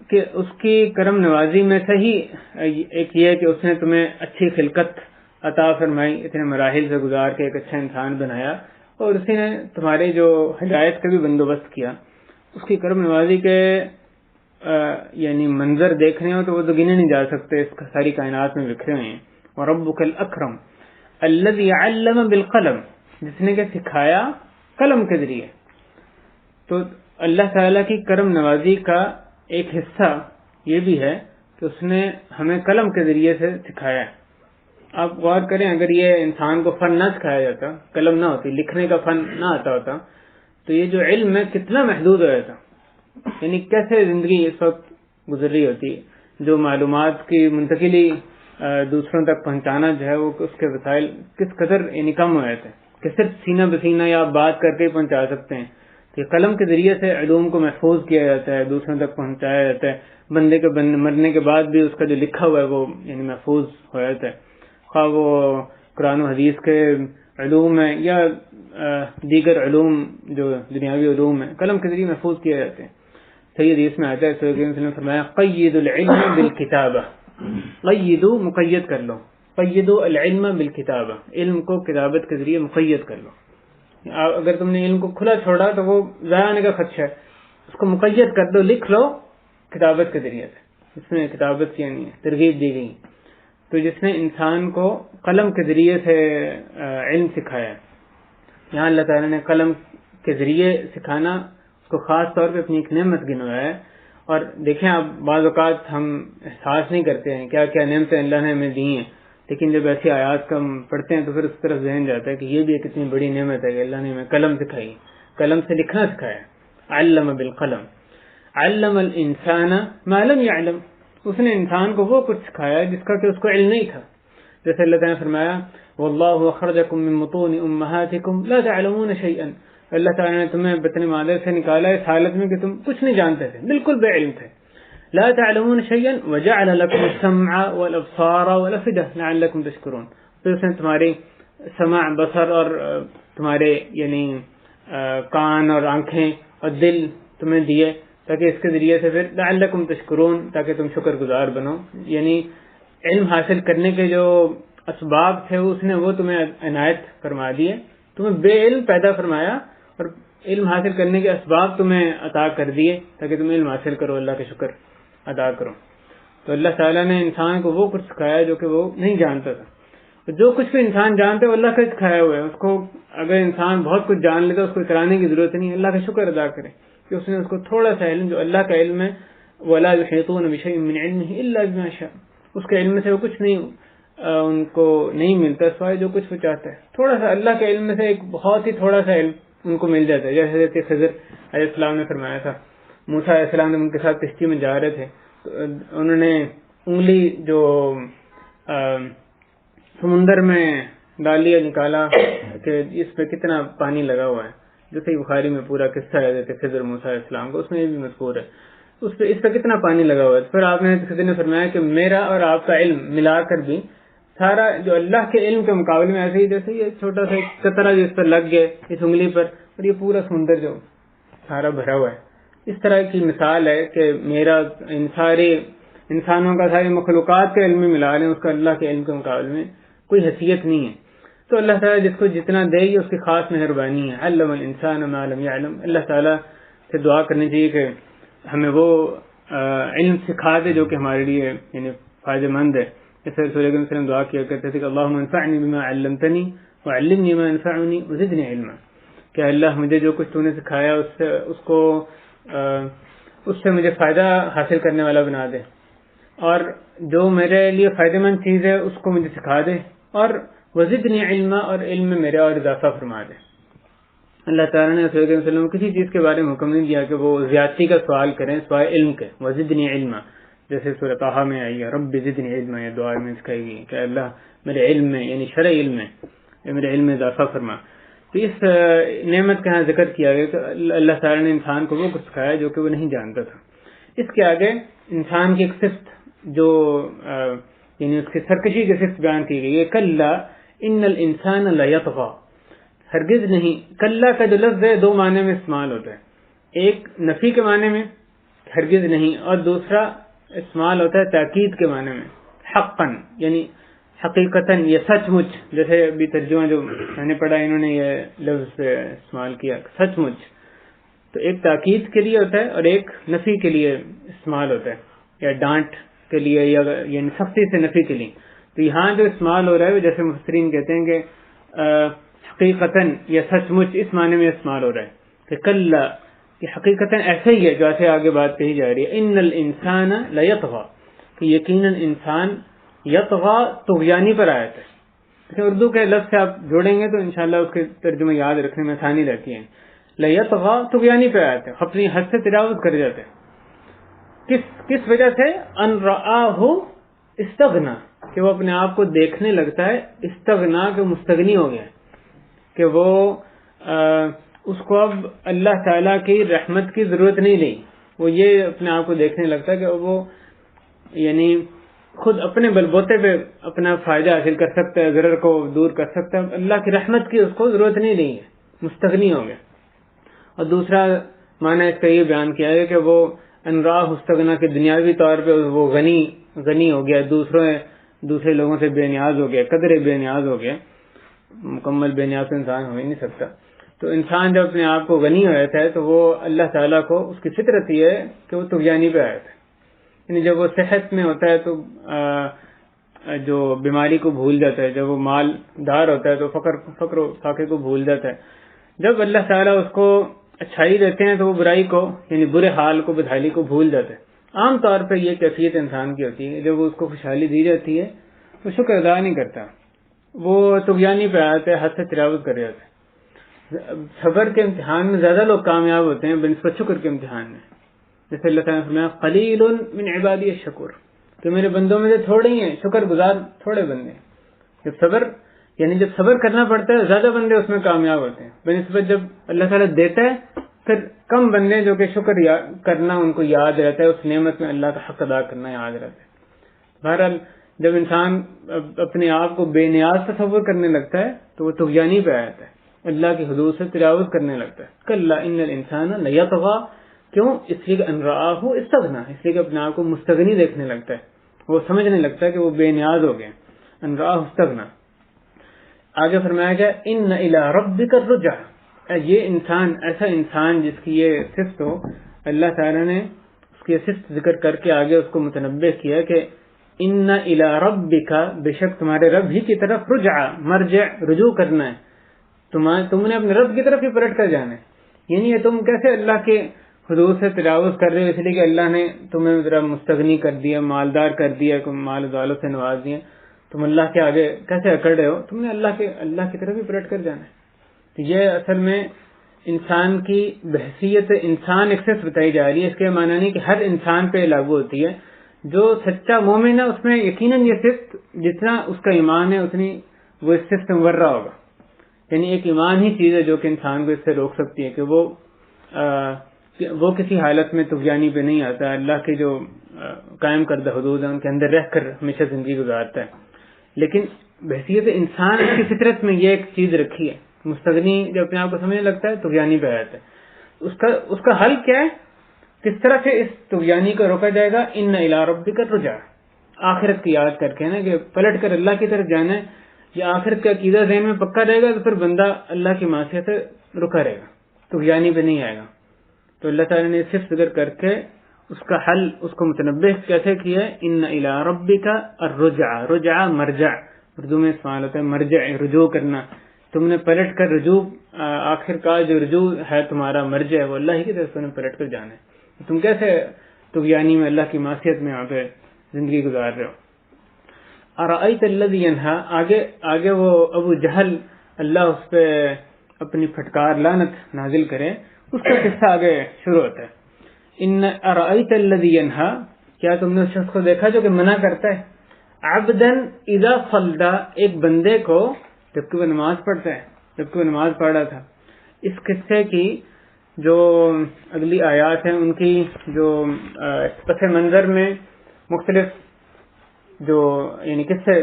کہ اس کی کرم نوازی میں سے ہی ایک یہ ہے کہ اس نے تمہیں اچھی خلقت عطا فرمائی، اتنے مراحل سے گزار کے ایک اچھا انسان بنایا، اور اسی نے تمہارے جو ہدایت کا بھی بندوبست کیا. اس کی کرم نوازی کے یعنی منظر دیکھنے ہو تو وہ تو گنے نہیں جا سکتے، اس ساری کائنات میں بکھرے ہوئے ہیں. وربک الاکرم الذی علم بالقلم، جس نے کہ سکھایا قلم کے ذریعے. تو اللہ تعالیٰ کی کرم نوازی کا ایک حصہ یہ بھی ہے کہ اس نے ہمیں قلم کے ذریعے سے سکھایا ہے. آپ غور کریں، اگر یہ انسان کو فن نہ سکھایا جاتا، قلم نہ ہوتی، لکھنے کا فن نہ آتا ہوتا، تو یہ جو علم ہے کتنا محدود ہو جاتا. یعنی کیسے زندگی اس وقت گزر رہی ہوتی، جو معلومات کی منتقلی دوسروں تک پہنچانا جو ہے وہ اس کے وسائل کس قدر یعنی کم ہو جاتے ہیں کہ صرف سینہ بسینہ یا بات کر کے پہنچا سکتے ہیں. کہ قلم کے ذریعے سے علوم کو محفوظ کیا جاتا ہے، دوسروں تک پہنچایا جاتا ہے. بندے کے مرنے کے بعد بھی اس کا جو لکھا ہوا ہے وہ یعنی محفوظ ہو جاتا ہے، خواہ وہ قرآن و حدیث کے علوم ہیں یا دیگر علوم جو دنیاوی علوم ہیں، قلم کے ذریعے محفوظ کیے جاتے ہیں. صحیح حدیث میں آتا ہے، رسول کریم صلی اللہ علیہ وسلم نے فرمایا قید العلم بالکتابہ. قیدو مقید کر لو، قیدو العلم بالکتابہ، علم کو کتابت کے ذریعے مقید کر لو. اگر تم نے علم کو کھلا چھوڑا تو وہ ضائع ہونے کا خدشہ ہے، اس کو مقید کر دو، لکھ لو کتابت کے ذریعے سے. اس میں کتابت کی یعنی ترغیب دی گئی. تو جس نے انسان کو قلم کے ذریعے سے علم سکھایا، یہاں اللہ تعالیٰ نے قلم کے ذریعے سکھانا اس کو خاص طور پہ اپنی ایک نعمت گنوایا ہے. اور دیکھیں آپ بعض اوقات ہم احساس نہیں کرتے ہیں کیا کیا نعمتیں اللہ نے ہمیں دی ہیں، لیکن جب ایسی آیات کا ہم پڑھتے ہیں تو پھر اس طرف ذہن جاتا ہے کہ یہ بھی ایک اتنی بڑی نعمت ہے کہ اللہ نے ہمیں قلم سکھائی، قلم سے لکھنا سکھایا. علم بالقلم علم الانسان ما لم يعلم، اس نے انسان کو وہ کچھ سکھایا جس کا کہ اس کو علم نہیں تھا. جیسے اللہ تعالیٰ نے فرمایا واللہ اخرجکم من بطون امہاتکم لا تعلمون شیئا، اللہ تعالیٰ نے تمہیں بطن مادر سے نکالا اس حالت میں کہ تم کچھ نہیں جانتے تھے، بالکل بے علم تھے. لا تعلمون شیئا وجعل لکم السمع والابصار والافئدہ لعلکم تشکرون، پھر اس نے تمہاری سمع، بصر اور تمہارے یعنی کان اور آنکھیں اور دل تمہیں دیے تاکہ اس کے ذریعے سے پھر لعلکم تشکرون تاکہ تم شکر گزار بنو. یعنی علم حاصل کرنے کے جو اسباب تھے اس نے وہ تمہیں عنایت فرما دیے, تمہیں بے علم پیدا فرمایا اور علم حاصل کرنے کے اسباب تمہیں عطا کر دیے تاکہ تم علم حاصل کرو, اللہ کا شکر ادا کرو. تو اللہ تعالیٰ نے انسان کو وہ کچھ سکھایا جو کہ وہ نہیں جانتا تھا. جو کچھ بھی انسان جانتا ہے وہ اللہ کا سکھایا ہوا ہے. اس کو اگر انسان بہت کچھ جان لیتا ہے اس کو کرانے کی ضرورت نہیں, اللہ کا شکر ادا کرے کہ اس نے اس کو تھوڑا سا علم جو اللہ کا علم ہے, وَلَا يُحِيطُونَ بِشَيْءٍ مِّنْ عِلْمِهِ إِلَّا بِمَا شَاءَ, اس کے علم سے وہ کچھ نہیں ان کو نہیں ملتا سوائے جو کچھ وہ چاہتا ہے. تھوڑا سا اللہ کے علم سے ایک بہت ہی تھوڑا سا علم ان کو مل جاتا ہے. جیسے حضرت خضر علیہ السلام نے فرمایا تھا, موسیٰ علیہ السلام نے ان کے ساتھ کشتی میں جا رہے تھے تو انہوں نے انگلی جو سمندر میں ڈالی نکالا کہ اس پہ کتنا پانی لگا ہوا ہے, جو صحیح بخاری میں پورا قصہ ہے حضرت خضر موسیٰ علیہ السلام کو, اس میں یہ بھی مذکور ہے, اس پہ کتنا پانی لگا ہوا ہے. پھر آپ نے خضر نے فرمایا کہ میرا اور آپ کا علم ملا کر بھی سارا جو اللہ کے علم کے مقابلے میں ایسے ہی جیسے یہ چھوٹا سا قطرہ جو اس پر لگ گیا اس انگلی پر, اور یہ پورا سمندر جو سارا بھرا ہوا ہے. اس طرح کی مثال ہے کہ میرا ان سارے انسانوں کا ساری مخلوقات کے علم میں ملا لیں, اس کا اللہ کے علم کے مقابلے میں کوئی حیثیت نہیں ہے. تو اللہ تعالیٰ جس کو جتنا دے گی اس کی خاص مہربانی ہے. علم الانسان ما لم یعلم, اللہ تعالیٰ سے دعا کرنی چاہیے کہ ہمیں وہ علم سکھا دے جو کہ ہمارے لیے یعنی فائدہ مند ہے. جیسے رسول اللہ علیہ وسلم دعا کیا کرتے تھے کہ اللہم انفعنی بما علمتنی وعلمنی ما ينفعنی وزدنی علما, کہ اللہ مجھے جو کچھ تو نے سکھایا اس سے مجھے فائدہ حاصل کرنے والا بنا دے, اور جو میرے لیے فائدہ مند چیز ہے اس کو مجھے سکھا دے, اور وزدنی علما, اور علم میں میرے اور اضافہ فرما دے. اللہ تعالیٰ نے رسول اللہ علیہ وسلم کسی چیز کے بارے میں حکم نہیں دیا کہ وہ زیادتی کا سوال کریں سوائے علم کے. وزدنی علما جیسے سورۃ طٰہٰ میں آئی ہے, رب زدنی علما, یہ دعا میں سکھائی گئی کہ اللہ میرے علم میں یعنی شرعی علم میں میرے علم میں اضافہ فرما. تو اس نعمت کا یہاں ذکر کیا گیا کہ اللہ تعالیٰ نے انسان کو وہ کچھ سکھایا جو کہ وہ نہیں جانتا تھا. اس کے آگے انسان کی ایک صفت جو یعنی اس کی سرکشی کی صفت بیان کی گئی ہے, کلا ان الانسان لیطغی, ہرگز نہیں. کلا کا جو لفظ ہے دو معنی میں استعمال ہوتا ہے, ایک نفی کے معنی میں ہرگز نہیں, اور دوسرا استعمال ہوتا ہے تاکید کے معنی میں حقاً, یعنی حقیقتاً, یہ سچ مچ. جیسے ابھی ترجمہ جو میں نے پڑھا انہوں نے یہ لفظ استعمال کیا سچ مچ, تو ایک تاکید کے لیے ہوتا ہے اور ایک نفی کے لیے استعمال ہوتا ہے, یا ڈانٹ کے لیے, یا یعنی سختی سے نفی کے لیے. تو یہاں جو استعمال ہو رہا ہے جیسے مفسرین کہتے ہیں کہ حقیقتاً یا سچ مچ اس معنی میں استعمال ہو رہا ہے کہ کلا, کہ حقیقتاً ایسے ہی ہے جیسے آگے بات کہی جا رہی ہے. ان الانسان لیطغی, کہ یقیناً انسان یطغی طغیانی پر آیا ہے. اردو کے لفظ سے آپ جوڑیں گے تو انشاءاللہ اس کے ترجمہ یاد رکھنے میں آسانی رہتی ہے. لیطغی طغیانی پر آیا ہے, اپنی حد سے تجاوز کر جاتے ہیں. کس وجہ سے؟ ان رآہ استغنا, کہ وہ اپنے آپ کو دیکھنے لگتا ہے استغنا, کہ مستغنی ہو گیا, کہ وہ اس کو اب اللہ تعالیٰ کی رحمت کی ضرورت نہیں رہی. وہ یہ اپنے آپ کو دیکھنے لگتا ہے کہ وہ یعنی خود اپنے بل بوتے پہ اپنا فائدہ حاصل کر سکتا ہے, ضرر کو دور کر سکتا ہے, اللہ کی رحمت کی اس کو ضرورت نہیں رہی ہے, مستغنی ہو گیا. اور دوسرا معنی اس کا یہ بیان کیا ہے کہ وہ انراہ استغنا کے دنیاوی طور پہ وہ غنی ہو گیا, دوسرے لوگوں سے بے نیاز ہو گیا, قدرے بے نیاز ہو گیا. مکمل بے نیاز انسان ہو ہی نہیں سکتا. تو انسان جب اپنے آپ کو غنی ہو جاتا ہے تو وہ اللہ تعالیٰ کو اس کی فطرت یہ ہے کہ وہ طغیانی پہ آیا تھا. یعنی جب وہ صحت میں ہوتا ہے تو جو بیماری کو بھول جاتا ہے, جب وہ مالدار ہوتا ہے تو فقر و فاقے کو بھول جاتا ہے. جب اللہ تعالیٰ اس کو اچھائی دیتے ہیں تو وہ برائی کو یعنی برے حال کو بدحالی کو بھول جاتا ہے. عام طور پہ یہ کیفیت انسان کی ہوتی ہے. جب وہ اس کو خوشحالی دی جاتی ہے وہ شکر ادا نہیں کرتا, وہ طغیانی پہ آتا ہے, حد سے تجاوز کر جاتا ہے. صبر کے امتحان میں زیادہ لوگ کامیاب ہوتے ہیں بنسبت شکر کے امتحان میں. جیسے اللہ تعالیٰ نے فرمایا قلیل من عبادی الشکور, کہ میرے بندوں میں سے تھوڑے ہی ہیں شکر گزار, تھوڑے بندے. جب صبر کرنا پڑتا ہے زیادہ بندے اس میں کامیاب ہوتے ہیں بنسبت جب اللہ تعالیٰ دیتا ہے پھر کم بندے جو کہ شکر کرنا ان کو یاد رہتا ہے, اس نعمت میں اللہ کا حق ادا کرنا یاد رہتا ہے. بہرحال جب انسان اپنے آپ کو بے نیاز تصور کرنے لگتا ہے تو وہ طغیانی پہ آتا ہے, اللہ کی حدود سے تجاوز کرنے لگتا ہے. کلا ان الانسان لیطغی کیوں؟ اس لیے کہ ان رآہ استغنا، اس لیے کہ اپنے آپ کو مستغنی دیکھنے لگتا ہے، وہ سمجھنے لگتا ہے کہ وہ بے نیاز ہو گئے، ان رآہ استغنا۔ آگے فرمایا گیا ان الی ربک الرجع، یہ انسان، ایسا انسان جس کی یہ صفت ہو، اللہ تعالیٰ نے اس کی صفت ذکر کر کے آگے اس کو متنبہ کیا کہ ان الی ربک، بے شک تمہارے رب ہی کی طرف رجع، مرجع رجوع کرنا ہے، تم نے اپنے رب کی طرف ہی پلٹ کر جانا ہے۔ یعنی یہ تم کیسے اللہ کے حدود سے تجاوز کر رہے ہو، اس لیے کہ اللہ نے تمہیں ذرا مستغنی کر دیا، مالدار کر دیا، مال و دولت سے نواز دیا، تم اللہ کے آگے کیسے اکڑ رہے ہو؟ تم نے اللہ کی طرف ہی پلٹ کر جانا ہے۔ تو یہ اصل میں انسان کی بحثیت انسان ایک صفت بتائی جا رہی ہے، اس کے معنی نہیں کہ ہر انسان پہ لاگو ہوتی ہے۔ جو سچا مومن ہے اس میں یقیناً یہ صفت، جتنا اس کا ایمان ہے اتنی وہ اس صفت سے مبرہ ہوگا۔ یعنی ایک ایمان ہی چیز ہے جو کہ انسان کو اس سے روک سکتی ہے کہ وہ کسی حالت میں طغیانی پہ نہیں آتا، اللہ کے جو قائم کردہ حدود ہیں ان کے اندر رہ کر ہمیشہ زندگی گزارتا ہے۔ لیکن بحثیت انسان کی فطرت میں یہ ایک چیز رکھی ہے، مستغنی جب اپنے آپ کو سمجھنے لگتا ہے طغیانی پہ آتا ہے۔ اس کا حل کیا ہے؟ کس طرح سے اس طغیانی کو روکا جائے گا؟ ان الی ربک الرجع، آخرت کی یاد کر کے نا، کہ پلٹ کر اللہ کی طرف جانا ہے۔ یہ آخرت کا عقیدہ ذہن میں پکا رہے گا تو پھر بندہ اللہ کی معصیت سے رکا رہے گا، طغیانی پہ نہیں آئے گا۔ تو اللہ تعالیٰ نے صرف ذکر کر کے اس کا حل، اس کو متنبہ کیسے کیا ہے؟ ان الی ربک الرجع، رجع مرجع، اردو میں استعمال ہوتا ہے مرجع، رجوع کرنا۔ تم نے پلٹ کر رجوع، آخر کا جو رجوع ہے تمہارا مرجع ہے وہ اللہ ہی کی طرف تم نے پلٹ کر جانا ہے۔ تم کیسے طغیانی میں اللہ کی معصیت میں یہاں پہ زندگی گزار رہے ہو؟ ارأیت الذی ینہا، آگے وہ ابو جہل، اللہ اس پہ اپنی پھٹکار لعنت نازل کرے، اس کا قصہ آگے شروع ہوتا ہے۔ ان ارأیت الذی ینہا، کیا تم نے اس شخص کو دیکھا جو کہ منع کرتا ہے؟ عبدا اذا صلی، ایک بندے کو جبکہ وہ نماز پڑھتا ہے، جبکہ وہ نماز پڑھ رہا تھا۔ اس قصے کی جو اگلی آیات ہیں ان کی جو پس منظر میں مختلف جو یعنی قصے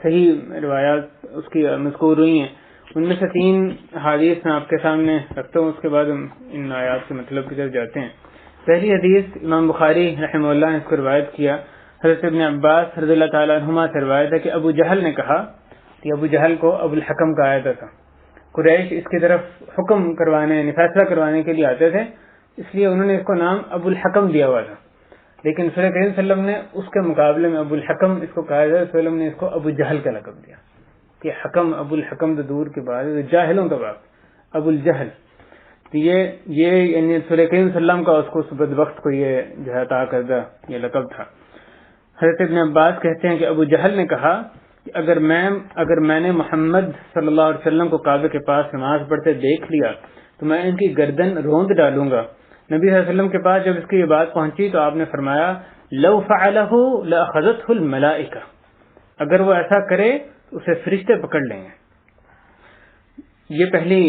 صحیح روایات اس کی مذکور ہوئی ہیں، ان میں سے 3 حدیث میں آپ کے سامنے رکھتا ہوں، اس کے بعد ہم ان آیات کے مطلب کی طرف جاتے ہیں۔ پہلی حدیث امام بخاری رحمہ اللہ نے اس کو روایت کیا، حضرت ابن عباس رضی اللہ تعالیٰ عنہما سے روایت ہے کہ ابو جہل نے کہا، کہ ابو جہل کو ابو الحکم کہا جاتا تھا، قریش اس کی طرف حکم کروانے یعنی فیصلہ کروانے کے لیے آتے تھے، اس لیے انہوں نے اس کو نام ابو الحکم دیا ہوا تھا۔ لیکن رسول کریم صلی اللہ علیہ وسلم نے اس کے مقابلے میں ابو الحکم اس کو کہا جاتا ہے، رسول اللہ نے اس کو ابو جہل کا لقب دیا کہ حکم، ابو الحکم تو دور کے بعد جاہلوں کا باپ ابو الجہل۔ تو یہ یعنی رسول کریم صلی اللہ علیہ وسلم کا اس کو بدبخت کو یہ جو ہے عطا کردہ یہ لقب تھا۔ حضرت ابن عباس کہتے ہیں کہ ابو جہل نے کہا کہ اگر میں نے محمد صلی اللہ علیہ وسلم کو کعبے کے پاس نماز پڑھتے دیکھ لیا تو میں ان کی گردن روند ڈالوں گا۔ نبی صلی اللہ علیہ وسلم کے پاس جب اس کی یہ بات پہنچی تو آپ نے فرمایا لو فعلہ لأخذتہ الملائکہ، اگر وہ ایسا کرے تو اسے فرشتے پکڑ لیں گے۔ یہ پہلی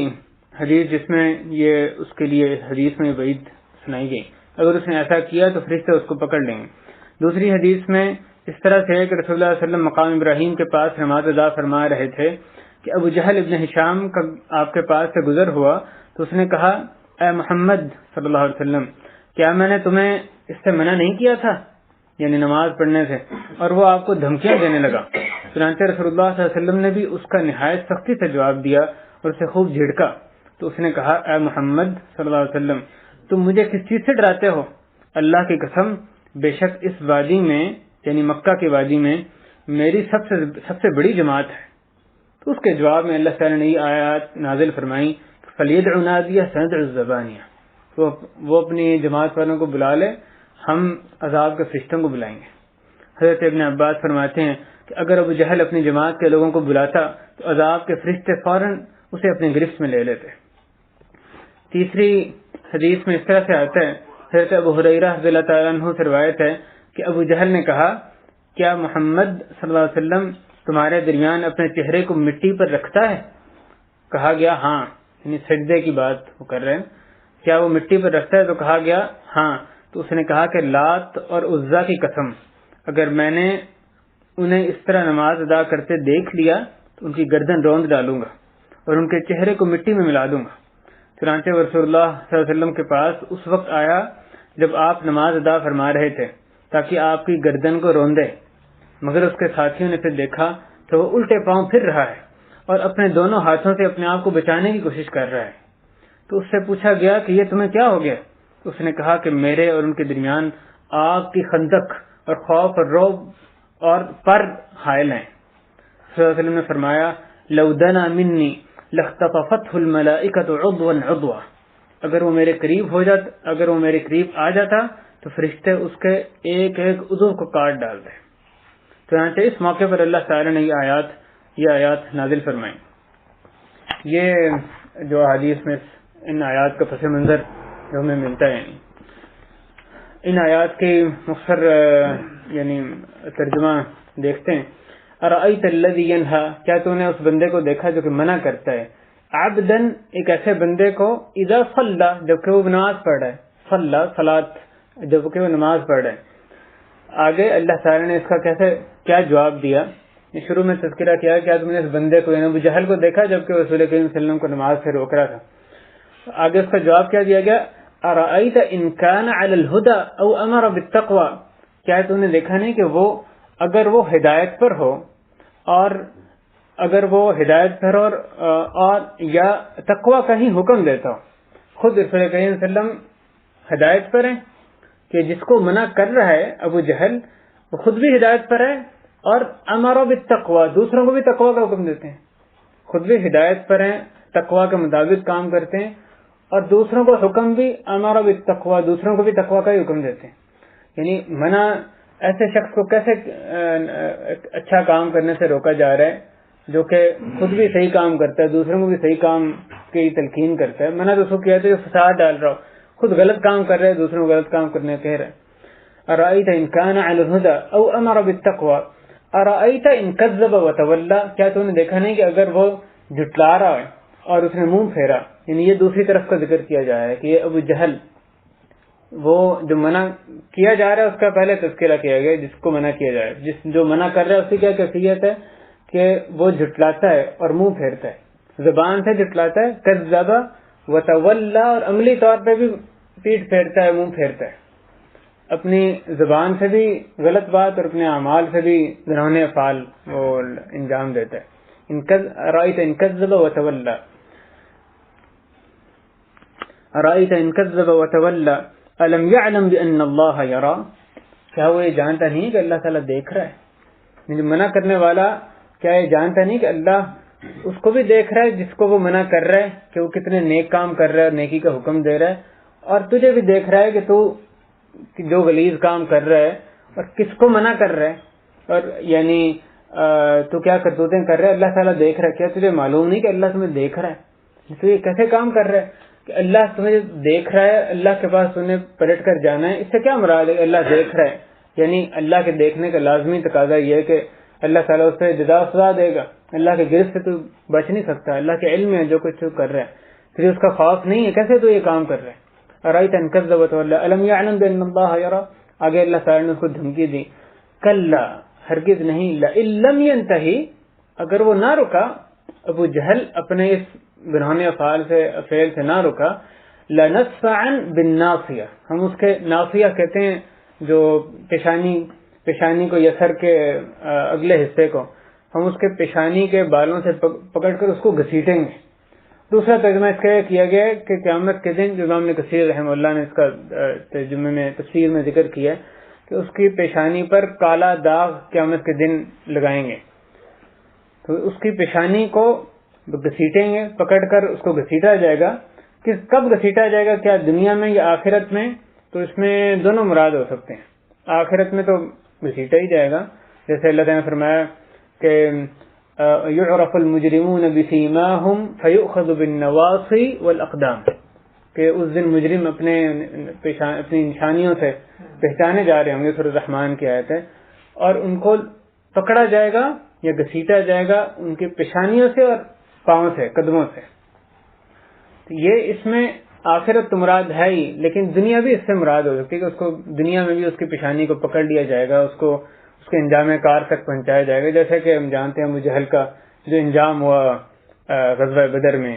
حدیث جس میں یہ اس کے لیے حدیث میں وعید سنائی گئی، اگر اس نے ایسا کیا تو فرشتے اس کو پکڑ لیں گے۔ دوسری حدیث میں اس طرح سے ہے کہ رسول اللہ صلی اللہ علیہ وسلم مقام ابراہیم کے پاس نماز ادا فرما رہے تھے کہ ابو جہل ابن ہشام کا آپ کے پاس سے گزر ہوا تو اس نے کہا اے محمد صلی اللہ علیہ وسلم، کیا میں نے تمہیں اس سے منع نہیں کیا تھا، یعنی نماز پڑھنے سے؟ اور وہ آپ کو دھمکیاں دینے لگا۔ چنانچہ رسول اللہ صلی اللہ علیہ وسلم نے بھی اس کا نہایت سختی سے جواب دیا اور اسے خوب جھڑکا۔ تو اس نے کہا اے محمد صلی اللہ علیہ وسلم، تم مجھے کس چیز سے ڈراتے ہو؟ اللہ کی قسم، بے شک اس وادی میں یعنی مکہ کی وادی میں میری سب سے بڑی جماعت ہے۔ تو اس کے جواب میں اللہ تعالیٰ نے یہ آیات نازل فرمائی فَلْيَدْعُ نَادِيَهُ سَنَدْعُ الزَّبَانِيَةَ، وہ اپنی جماعت والوں کو بلا لے، ہم عذاب کے فرشتوں کو بلائیں گے۔ حضرت ابن عباس فرماتے ہیں کہ اگر ابو جہل اپنی جماعت کے لوگوں کو بلاتا تو عذاب کے فرشتے فوراً اسے اپنے گرفت میں لے لیتے۔ تیسری حدیث میں اس طرح سے آتا ہے، حضرت ابو ہریرہ رضی اللہ تعالیٰ عنہ سے روایت ہے کہ ابو جہل نے کہا کیا محمد صلی اللہ علیہ وسلم تمہارے درمیان اپنے چہرے کو مٹی پر رکھتا ہے؟ کہا گیا ہاں، یعنی سجدے کی بات وہ کر رہے ہیں، کیا وہ مٹی پر رکھتا ہے؟ تو کہا گیا ہاں۔ تو اس نے کہا کہ لات اور عزا کی قسم، اگر میں نے انہیں اس طرح نماز ادا کرتے دیکھ لیا تو ان کی گردن روند ڈالوں گا اور ان کے چہرے کو مٹی میں ملا دوں گا۔ چنانچہ رسول اللہ صلی اللہ علیہ وسلم کے پاس اس وقت آیا جب آپ نماز ادا فرما رہے تھے تاکہ آپ کی گردن کو روندے، مگر اس کے ساتھیوں نے پھر دیکھا تو وہ الٹے پاؤں پھر رہا ہے اور اپنے دونوں ہاتھوں سے اپنے آپ کو بچانے کی کوشش کر رہا ہے۔ تو اس سے پوچھا گیا کہ یہ تمہیں کیا ہو گیا؟ اس نے کہا کہ میرے اور ان کے درمیان آگ کی خندق اور خوف اور رعب اور پر حائل ہیں۔ صلی اللہ علیہ وسلم نے فرمایا لو دنا منی لاختطفته الملائکۃ عضوا عضوا، اگر وہ میرے قریب آ جاتا تو فرشتے اس کے ایک ایک عضو کو کاٹ ڈالتے۔ چنانچہ اس موقع پر اللہ تعالی نے یہ آیات نازل فرمائیں۔ یہ جو حدیث میں ان آیات کا پس منظر جو ہمیں ملتا ہے، ان آیات کی مختصر یعنی ترجمہ دیکھتے ہیں۔ ارأیت الذی ینہا، کیا تو نے اس بندے کو دیکھا جو کہ منع کرتا ہے، عبدن ایک ایسے بندے کو، اذا صلی جبکہ وہ نماز پڑھ رہا ہے، صلی صلاۃ جبکہ وہ نماز پڑھ رہا ہے۔ آگے اللہ تعالی نے اس کا کیا جواب دیا، شروع میں تذکرہ کیا کیا تم نے اس بندے کو یعنی ابو جہل کو دیکھا جبکہ رسول کریم صلی اللہ علیہ وسلم کو نماز سے روک رہا تھا۔ آگے اس کا جواب کیا دیا گیا، ارأیت ان کان علی الہدی او امر بالتقوی، کیا تم نے دیکھا نہیں کہ اگر وہ ہدایت پر ہو اور یا تقوی کا ہی حکم دیتا ہو۔ خود رسول کریم صلی اللہ علیہ وسلم ہدایت پر ہیں کہ جس کو منع کر رہا ہے ابو جہل وہ خود بھی ہدایت پر ہے، اور امر بالتقوی دوسروں کو بھی تقوی کا حکم دیتے ہیں، خود بھی ہدایت پر ہیں، تقوی کے مطابق کام کرتے ہیں، اور دوسروں کو حکم بھی امر بالتقوی دوسروں کو بھی تقوی کا ہی حکم دیتے ہیں۔ یعنی منع ایسے شخص کو کیسے اچھا کام کرنے سے روکا جا رہا ہے جو کہ خود بھی صحیح کام کرتا ہے، دوسروں کو بھی صحیح کام کی تلقین کرتا ہے۔ منع تو اس کو کیا ہے فساد ڈال رہا ہو، خود غلط کام کر رہا ہے، دوسروں کو غلط کام کرنے کہہ رہا ہے۔ ارأیت ان کان علی الہدی او امر بالتقوی ارأیت ان کذب وتولی، کیا تو نے دیکھا نہیں کہ اگر وہ جھٹلا رہا ہے اور اس نے منہ پھیرا، یعنی یہ دوسری طرف کا ذکر کیا جا رہا ہے کہ یہ ابو جہل وہ جو منع کیا جا رہا ہے اس کا پہلے تذکرہ کیا گیا، جس کو منع کیا جائے، جو منع کر رہا ہے اس کی کیا کیفیت ہے کہ وہ جھٹلاتا ہے اور منہ پھیرتا ہے، زبان سے جھٹلاتا ہے، کذب وتولی، اور عملی طور پہ بھی پیٹ پھیرتا ہے، منہ پھیرتا ہے، اپنی زبان سے بھی غلط بات اور اپنے اعمال سے بھی گناہوں افعال وہ انجام دیتا ہے۔ ارأیت ان کذب وتولی ارأیت ان کذب وتولی الم یعلم بان اللہ یری، کیا وہ یہ جانتا نہیں کہ اللہ تعالیٰ دیکھ رہا ہے؟ منع کرنے والا کیا یہ جانتا نہیں کہ اللہ اس کو بھی دیکھ رہا ہے جس کو وہ منع کر رہا ہے کہ وہ کتنے نیک کام کر رہا ہے اور نیکی کا حکم دے رہا ہے، اور تجھے بھی دیکھ رہا ہے کہ تو جو غلیظ کام کر رہا ہے اور کس کو منع کر رہا ہے، اور یعنی تو کیا کرتوتیں کر رہا ہے، اللہ تعالیٰ دیکھ رہا ہے۔ کیا تجھے معلوم نہیں کہ اللہ تمہیں دیکھ رہا ہے؟ تو یہ کیسے کام کر رہا ہے کہ اللہ تمہیں دیکھ رہا ہے، اللہ کے پاس تمہیں پلٹ کر جانا ہے، اس سے کیا مراد ہے اللہ دیکھ رہا ہے؟ یعنی اللہ کے دیکھنے کا لازمی تقاضا یہ ہے کہ اللہ تعالیٰ اس سے جزا و سزا دے گا، اللہ کے گرفت سے تو بچ نہیں سکتا، اللہ کے علم میں جو کچھ کر رہا ہے، پھر اس کا خوف نہیں ہے، کیسے تو یہ کام کر رہا ہے؟ ارأیت ان کذب وتولی الم یعلم بان اللہ یری، آگے اللہ تعالیٰ نے اس کو دھمکی دی، کلا ہرگز نہیں، لئن لم ینتہی، اگر وہ نہ رکا، ابو جہل اپنے اس گناہوں فعل سے نہ رکا، لنصفعا بالناصیہ، ہم اس کے ناصیہ کہتے ہیں جو پیشانی کو یا سر کے اگلے حصے کو، ہم اس کے پیشانی کے بالوں سے پکڑ کر اس کو گھسیٹیں گے۔ دوسرا ترجمہ اس کا کیا گیا ہے کہ قیامت کے دن، جو امام کثیر رحمہ اللہ نے اس کا ترجمے میں تفسیر میں ذکر کیا ہے کہ اس کی پیشانی پر کالا داغ قیامت کے دن لگائیں گے، تو اس کی پیشانی کو گھسیٹیں گے، پکڑ کر اس کو گھسیٹا جائے گا۔ کب گھسیٹا جائے گا، کیا دنیا میں یا آخرت میں؟ تو اس میں دونوں مراد ہو سکتے ہیں۔ آخرت میں تو گھسیٹا ہی جائے گا، جیسے اللہ تعالیٰ نے فرمایا کہ یعرف المجرمون بسیماہم فیؤخذ بالنواصی والاقدام، کہ اس دن مجرم اپنی نشانیوں سے پہچانے جا رہے ہوں گے، سورۃ الرحمن کی آیت ہے، اور ان کو پکڑا جائے گا یا گھسیٹا جائے گا ان کی پیشانیوں سے اور پاؤں سے، قدموں سے۔ یہ اس میں آخرت تو مراد ہے ہی، لیکن دنیا بھی اس سے مراد ہو سکتی ہے کہ اس کو دنیا میں بھی اس کی پیشانی کو پکڑ لیا جائے گا، اس کے انجام کار تک پہنچایا جائے گا، جیسے کہ ہم جانتے ہیں ابو جہل کا جو انجام ہوا غزوہ بدر میں۔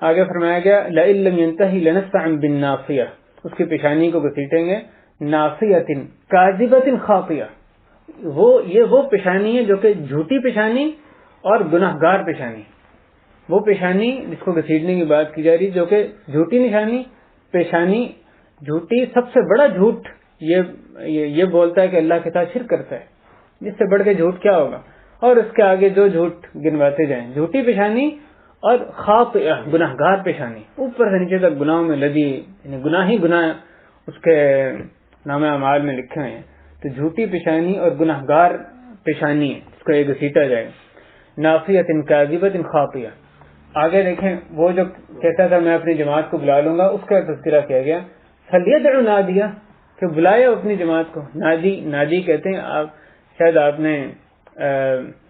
آگے فرمایا گیا لئن لم ينتهي لنسفعا بالناصیہ، اس کی پیشانی کو گھسیٹیں گے، ناصیۃ کاذبۃ خاطیہ، وہ پیشانی ہے جو کہ جھوٹی پیشانی اور گناہ گار پیشانی، وہ پیشانی جس کو گھسیٹنے کی بات کی جا رہی جو کہ جھوٹی نشانی پیشانی، جھوٹی سب سے بڑا جھوٹ یہ بولتا ہے کہ اللہ کے ساتھ شرک کرتا ہے، اس سے بڑھ کے جھوٹ کیا ہوگا، اور اس کے آگے جو جھوٹ گنواتے جائیں، جھوٹی پیشانی اور خاطئہ گناہ گار پیشانی، اوپر سے نیچے تک گناہوں میں لگی، یعنی گناہ ہی گناہ اس کے نام اعمال میں لکھے ہوئے ہیں، تو جھوٹی پیشانی اور گناہ گار پیشانی ہے، اس کو یہ گھسیٹا جائے، ناصیۃ کاذبۃ خاطیہ۔ آگے دیکھیں وہ جو کہتا تھا میں اپنی جماعت کو بلا لوں گا، اس کا تذکرہ کیا گیا، فلیدع نادیہ، کہ بلایا اپنی جماعت کو، نادی کہتے ہیں، شاید آپ نے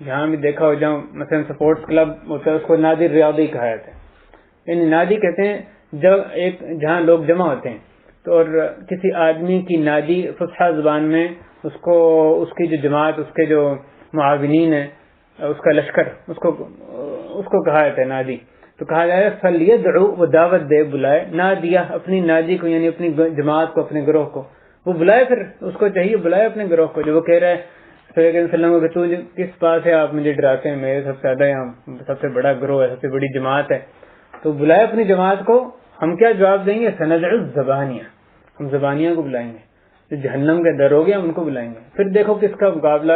جہاں بھی دیکھا ہو، جہاں مثلا سپورٹس کلب ہوتا ہے اس کو نادی ریاضی کہا جاتا ہے، یعنی نادی کہتے ہیں جہاں لوگ جمع ہوتے ہیں، تو اور کسی آدمی کی نادی فصحیٰ زبان میں اس کی جو جماعت، اس کے جو معاونین ہیں، اس کا لشکر، اس کو کہا جاتا ہے نادی، تو کہا جائے فلیدعو، وہ دعوت دے، بلائے، نادیہ، اپنی نادی کو، یعنی اپنی جماعت کو، اپنے گروہ کو، وہ بلائے، پھر اس کو چاہیے بلائے اپنے گروہ کو، جو وہ کہہ رہا ہے صلی اللہ علیہ وسلم کہ تو کس بات سے آپ مجھے ڈراتے ہیں، میرے سب سے زیادہ یہاں سب سے بڑا گروہ ہے، سب سے بڑی جماعت ہے، تو بلائے اپنی جماعت کو، ہم کیا جواب دیں گے، سندع الزبانیہ، ہم زبانیہ کو بلائیں گے، جو جہنم کے در ہو گیا ہم کو بلائیں گے۔ پھر دیکھو کس کا مقابلہ،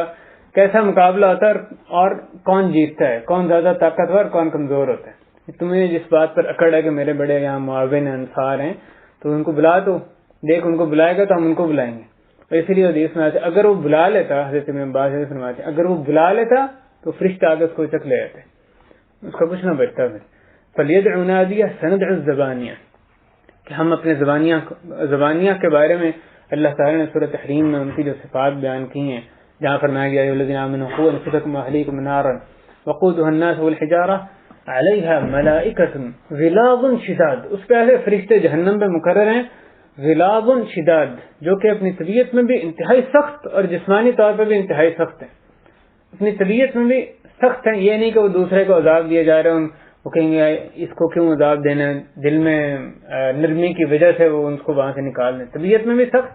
کیسا مقابلہ ہوتا ہے اور کون جیتتا ہے، کون زیادہ طاقتور، کون کمزور ہوتا ہے۔ تمہیں جس بات پر اکڑ ہے کہ میرے بڑے یہاں معاون انصار ہیں، تو ان کو بلا، تو دیکھ ان کو بلائے گا تو ہم ان کو بلائیں گے۔ اور اسی لیے حدیث میں آتا ہے اگر وہ بلا لیتا، حضرت ابن عباس فرماتے ہیں اگر وہ بلا لیتا تو فرشتہ آگے اس کو چک لے جاتے، اس کا کچھ نہ بچتا۔ پھر فلیدع نادیہ سندع الزبانیہ، کہ ہم اپنے زبانیہ کے بارے میں اللہ تعالیٰ نے سورۃ تحریم میں ان کی جو صفات بیان کی ہیں، جہاں فرمایا گیا یا الذین آمنوا قوا انفسکم واہلیکم نارا وقودها الناس والحجارہ علیہا ملائکۃ غلاظ شداد، اس پہ ایسے فرشتے جہنم پہ مقرر ہیں، غلاظ شداد، جو کہ اپنی طبیعت میں بھی انتہائی سخت اور جسمانی طور پہ بھی انتہائی سخت ہیں، اپنی طبیعت میں بھی سخت ہیں، یہ نہیں کہ وہ دوسرے کو عذاب دیے جا رہے ہیں، وہ کہیں گے اس کو کیوں عذاب دینا ہے، دل میں نرمی کی وجہ سے وہ ان کو وہاں سے نکال دیں، طبیعت میں بھی سخت،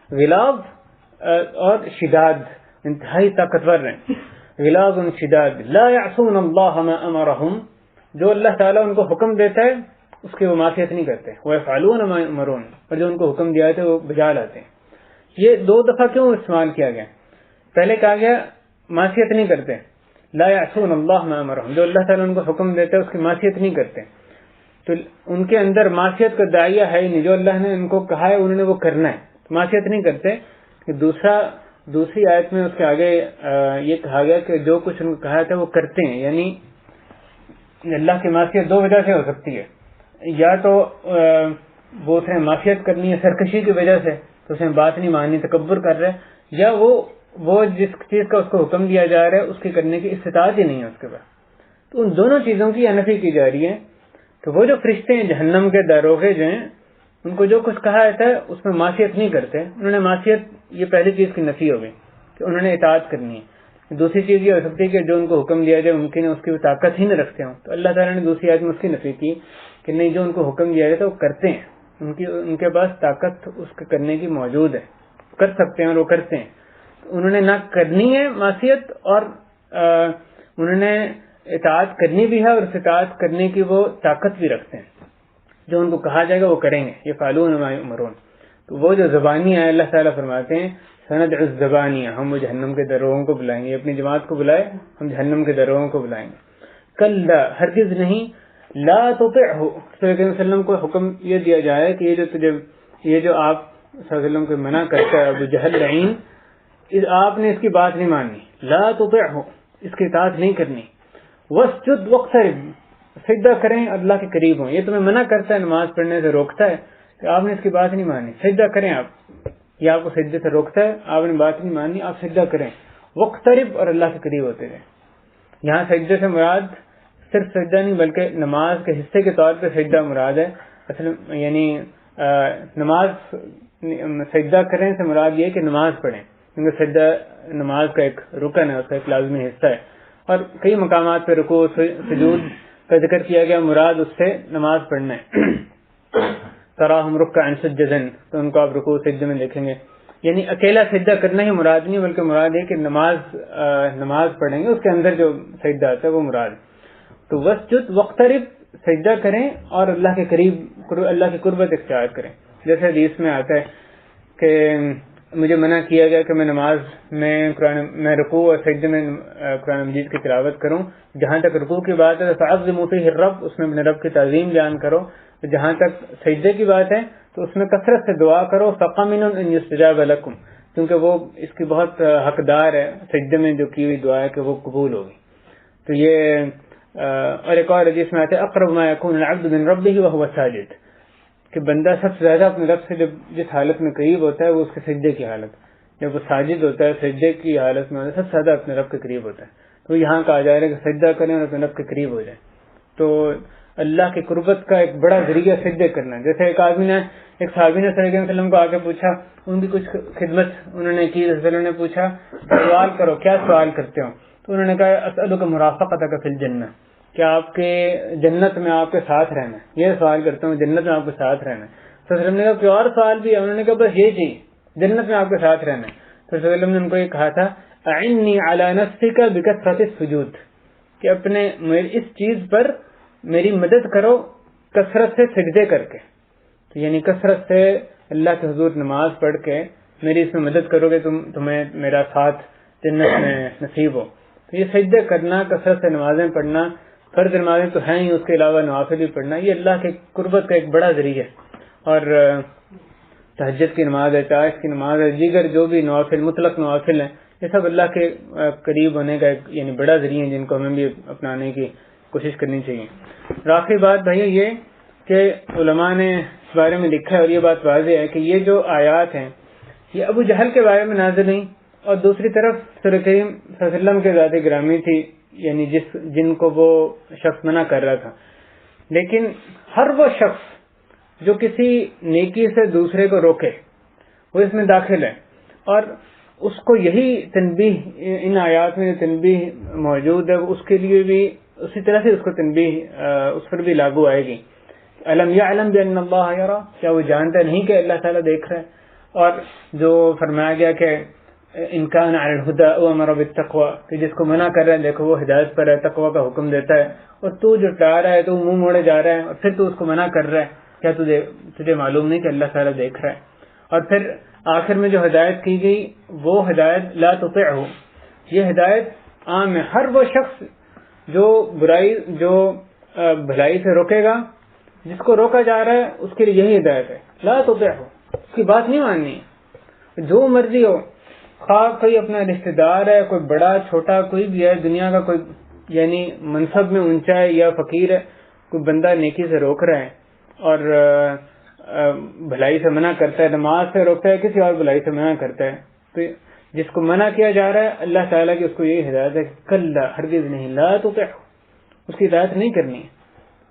غلاظ اور شداد، انتہائی طاقتور ہیں، غلاظ شداد لا یعصون اللہ ما امرہم، جو اللہ تعالیٰ ان کو حکم دیتا ہے اس کی وہ معصیت نہیں کرتے، ویفعلون ما یؤمرون، اور جو ان کو حکم دیا ہے وہ بجا لاتے ہیں۔ یہ دو دفعہ کیوں استعمال کیا گیا؟ پہلے کہا گیا معصیت نہیں کرتے، لا یعصون اللہ ما امرہم، جو اللہ تعالیٰ ان کو حکم دیتا ہے اس کی معصیت نہیں کرتے، تو ان کے اندر معصیت کا داعیہ ہے ہی نہیں، جو اللہ نے ان کو کہا ہے انہوں نے وہ کرنا ہے، معصیت نہیں کرتے۔ دوسری آیت میں اس کے آگے یہ کہا گیا کہ جو کچھ ان کو کہا تھا وہ کرتے ہیں، یعنی اللہ کی معصیت دو وجہ سے ہو سکتی ہے، یا تو وہ اسے معصیت کرنی ہے سرکشی کی وجہ سے، تو اسے بات نہیں ماننی، تکبر کر رہے، یا وہ جس چیز کا اس کو حکم دیا جا رہا ہے اس کی کرنے کی استطاعت ہی نہیں ہے اس کے پاس، تو ان دونوں چیزوں کی نفی کی جا رہی ہے۔ تو وہ جو فرشتے ہیں جہنم کے داروغے جو ہیں، ان کو جو کچھ کہا جاتا ہے اس میں معصیت نہیں کرتے، انہوں نے معصیت، یہ پہلی چیز کی نفی ہو گئی کہ انہوں نے اطاعت کرنی ہے۔ دوسری چیز یہ ہو سکتی ہے کہ جو ان کو حکم دیا جائے ممکن ہے اس کی وہ طاقت ہی نہ رکھتے ہوں، تو اللہ تعالیٰ نے دوسری آیت میں اس کی نفی کی کہ نہیں، جو ان کو حکم دیا جاتا ہے وہ کرتے ہیں، ان کے پاس طاقت اس کے کرنے کی موجود ہے، کر سکتے ہیں اور وہ کرتے ہیں۔ انہوں نے نہ کرنی ہے معصیت، اور انہوں نے اطاعت کرنی بھی ہے، اور اس اطاعت کرنے کی وہ طاقت بھی رکھتے ہیں، جو ان کو کہا جائے گا وہ کریں گے، یہ فعلون ما یؤمرون۔ تو وہ جو زبانی ہے، اللہ تعالیٰ فرماتے ہیں سندع الزبانیہ، ہم وہ جہنم کے دروغوں کو بلائیں گے، اپنی جماعت کو بلائے، ہم جہنم کے دروغوں کو بلائیں گے۔ کلا، ہرگز نہیں، لا تطعہ، صلی اللہ علیہ وسلم کو حکم یہ دیا جائے کہ یہ جو آپ صلی اللہ علیہ وسلم کو منع کرتا ہے ابو جہل لعین، آپ نے اس کی بات نہیں ماننی، لا تطعہ، اس کی اطاعت نہیں کرنی، واسجد واقترب، سجدہ کریں اللہ کے قریب ہوں۔ یہ تمہیں منع کرتا ہے، نماز پڑھنے سے روکتا ہے کہ آپ نے اس کی بات نہیں مانی، سجدہ کریں آپ، یہ آپ کو سجدے سے روکتا ہے، آپ نے بات نہیں مانی، آپ سجدہ کریں، واقترب، اور اللہ کے قریب ہوتے رہیں۔ یہاں سجدے سے مراد صرف سجدہ نہیں بلکہ نماز کے حصے کے طور پہ سجدہ مراد ہے، اصل یعنی نماز، سجدہ کریں سے مراد یہ کہ نماز پڑھیں، کیونکہ سجدہ نماز کا ایک رکن ہے، اس کا ایک لازمی حصہ ہے، اور کئی مقامات پہ رکوع سجود کا ذکر کیا گیا، مراد اس سے نماز پڑھنا ہے. تراہم رکعا سجدا، تو ان کو آپ رکوع سجدے میں دیکھیں گے. یعنی اکیلا سجدہ کرنا ہی مراد نہیں، بلکہ مراد ہے کہ نماز پڑھیں گے اس کے اندر جو سجدہ آتا ہے وہ مراد. تو وسجد واقترب، سجدہ کریں اور اللہ کے قریب، اللہ کی قربت اختیار کریں. جیسے حدیث میں آتا ہے کہ مجھے منع کیا گیا کہ میں نماز میں رکوع اور سجدے میں قرآن مجید کی تلاوت کروں. جہاں تک رکوع کی بات ہے فَعَظِّمُوا فِيهِ الرَّبَّ، اس میں اپنے رب کی تعظیم بیان کرو. جہاں تک سجدے کی بات ہے تو اس میں کثرت سے دعا کرو. فَقَمِنٌ أَن يُسْتَجَابَ لَكُمْ، کیونکہ وہ اس کی بہت حقدار ہے، سجدے میں جو کی ہوئی دعا ہے کہ وہ قبول ہوگی. تو یہ اور ایک اور حدیث میں آتا ہے اقرب ما يكون العبد من ربه وهو ساجد، کہ بندہ سب سے زیادہ اپنے رب سے جس حالت میں قریب ہوتا ہے وہ اس کے سجدے کی حالت. جب وہ ساجد ہوتا ہے، سجدے کی حالت میں سب سے زیادہ اپنے رب کے قریب ہوتا ہے. تو یہاں کہا جا رہا ہے کہ سجدہ کریں اور اپنے رب کے قریب ہو جائیں. تو اللہ کی قربت کا ایک بڑا ذریعہ سجدے کرنا ہے. جیسے ایک صحابی نے صلی اللہ علیہ وسلم کو آ کے پوچھا، ان کی کچھ خدمت انہوں نے کی. رسول اللہ نے پوچھا سوال کرو، کیا سوال کرتے ہو؟ تو انہوں نے کہا اسألک مرافقتک فی الجنہ، کہ آپ کے جنت میں آپ کے ساتھ رہنا ہے. یہ سوال کرتا ہوں، جنت میں آپ کے ساتھ رہنا ہے. تو رسول اللہ نے کہا کوئی اور سوال بھی ہے؟ انہوں نے کہا بس یہ چیز، جنت میں آپ کے ساتھ رہنا ہے. تو رسول اللہ نے ان کو یہ کہا تھا اعنی علی نفسک بکثرۃ السجود، کہ اپنے اس چیز پر میری مدد کرو کثرت سے سجدے کر کے. تو یعنی کثرت سے اللہ کے حضور نماز پڑھ کے میری اس میں مدد کرو گے، تمہیں میرا ساتھ جنت میں نصیب ہو. تو یہ سجدے کرنا، کثرت سے نمازیں پڑھنا، فرض نمازیں تو ہیں ہی، اس کے علاوہ نوافل بھی پڑھنا، یہ اللہ کے قربت کا ایک بڑا ذریعہ ہے. اور تہجد کی نماز ہے، تعارف کی نماز ہے، دیگر جو بھی نوافل، مطلق نوافل ہیں، یہ سب اللہ کے قریب ہونے کا ایک یعنی بڑا ذریعہ ہے، جن کو ہمیں بھی اپنانے کی کوشش کرنی چاہیے. اور آخری بات بھائی یہ کہ علماء نے اس بارے میں لکھا ہے اور یہ بات واضح ہے کہ یہ جو آیات ہیں یہ ابو جہل کے بارے میں نازل نہیں، اور دوسری طرف رسول کریم صلی اللہ علیہ وسلم کے ذات گرامی تھی، یعنی جن کو وہ شخص منع کر رہا تھا. لیکن ہر وہ شخص جو کسی نیکی سے دوسرے کو روکے وہ اس میں داخل ہے، اور اس کو یہی تنبیہ ان آیات میں تنبیہ موجود ہے، اس کے لیے بھی اسی طرح سے اس کو تنبیہ اس پر بھی لاگو آئے گی. الم یعلم بان اللہ یرا، کیا وہ جانتا نہیں کہ اللہ تعالیٰ دیکھ رہا ہے؟ اور جو فرمایا گیا کہ ان کان علی الہدی وامر بالتقوی، کہ جس کو منع کر رہا ہے دیکھو وہ ہدایت پر ہے، تقوی کا حکم دیتا ہے، اور تو جو ٹا رہا ہے، تو منہ موڑے جا رہا ہے اور پھر تو اس کو منع کر رہا ہے، کیا تجھے معلوم نہیں کہ اللہ تعالیٰ دیکھ رہا ہے؟ اور پھر آخر میں جو ہدایت کی گئی وہ ہدایت لا تطعہ، یہ ہدایت عام ہے. ہر وہ شخص جو بھلائی سے روکے گا، جس کو روکا جا رہا ہے اس کے لیے یہی ہدایت ہے، لا تطعہ، اس کی بات نہیں ماننی ہے. جو مرضی ہو، خواہ کوئی اپنا رشتہ دار ہے، کوئی بڑا چھوٹا کوئی بھی ہے، دنیا کا کوئی یعنی منصب میں اونچا ہے یا فقیر ہے، کوئی بندہ نیکی سے روک رہا ہے اور بھلائی سے منع کرتا ہے، نماز سے روکتا ہے، کسی اور بھلائی سے منع کرتا ہے، تو جس کو منع کیا جا رہا ہے اللہ تعالیٰ کی اس کو یہی ہدایت ہے کہ کلا، ہرگز نہیں، لا تطع، اس کی ہدایت نہیں کرنی ہے.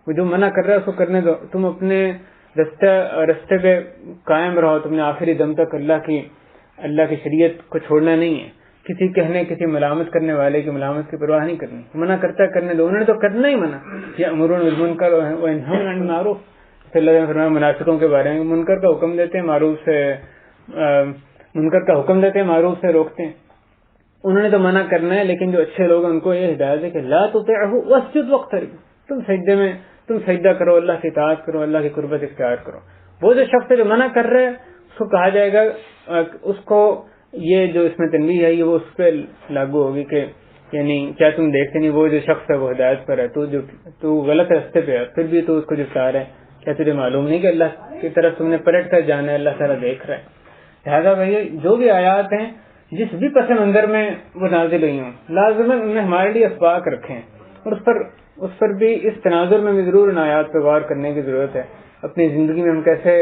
وہ جو منع کر رہا ہے اس کو کرنے دو، تم اپنے رستے پہ قائم رہو، تم نے آخری دم تک اللہ کی شریعت کو چھوڑنا نہیں ہے. کسی ملامت کرنے والے کی ملامت کی پرواہ نہیں کرنی. منع کرتا ہے کرنے دو، انہوں نے تو کرنا ہی منع. یأمرون بالمنکر وینہون عن المعروف، صلی اللہ علیہ وسلم منافقوں کے بارے میں منکر کا حکم دیتے ہیں، منکر کا حکم دیتے ہیں، معروف سے روکتے ہیں. انہوں نے تو منع کرنا ہے، لیکن جو اچھے لوگ ان کو یہ ہدایت ہے کہ لا تطعہ واسجد واقترب، تم سجدہ کرو، اللہ کی اطاعت کرو، اللہ کی قربت اختیار کرو. وہ جو شخص جو منع کر رہا ہے اس کو کہا جائے گا، اس کو یہ جو اس میں تنبیہ ہے یہ وہ اس پہ لاگو ہوگی کہ یعنی کیا تم دیکھتے نہیں وہ جو شخص ہے وہ ہدایت پر ہے، تو غلط راستے پہ ہے، پھر بھی تو اس کو جھٹلا رہا ہے، کیا تجھے معلوم نہیں کہ اللہ کی طرف تم نے پلٹ کر جانا ہے، اللہ تعالیٰ دیکھ رہا ہے. لہٰذا بھائی جو بھی آیات ہیں جس بھی پس منظر میں وہ نازل ہوئی ہوں، لازماً ان میں ہمارے لیے اسباق رکھیں، اور اس پر بھی اس تناظر میں بھی ضرور ان آیات پہ غور کرنے کی ضرورت ہے. اپنی زندگی میں ہم کیسے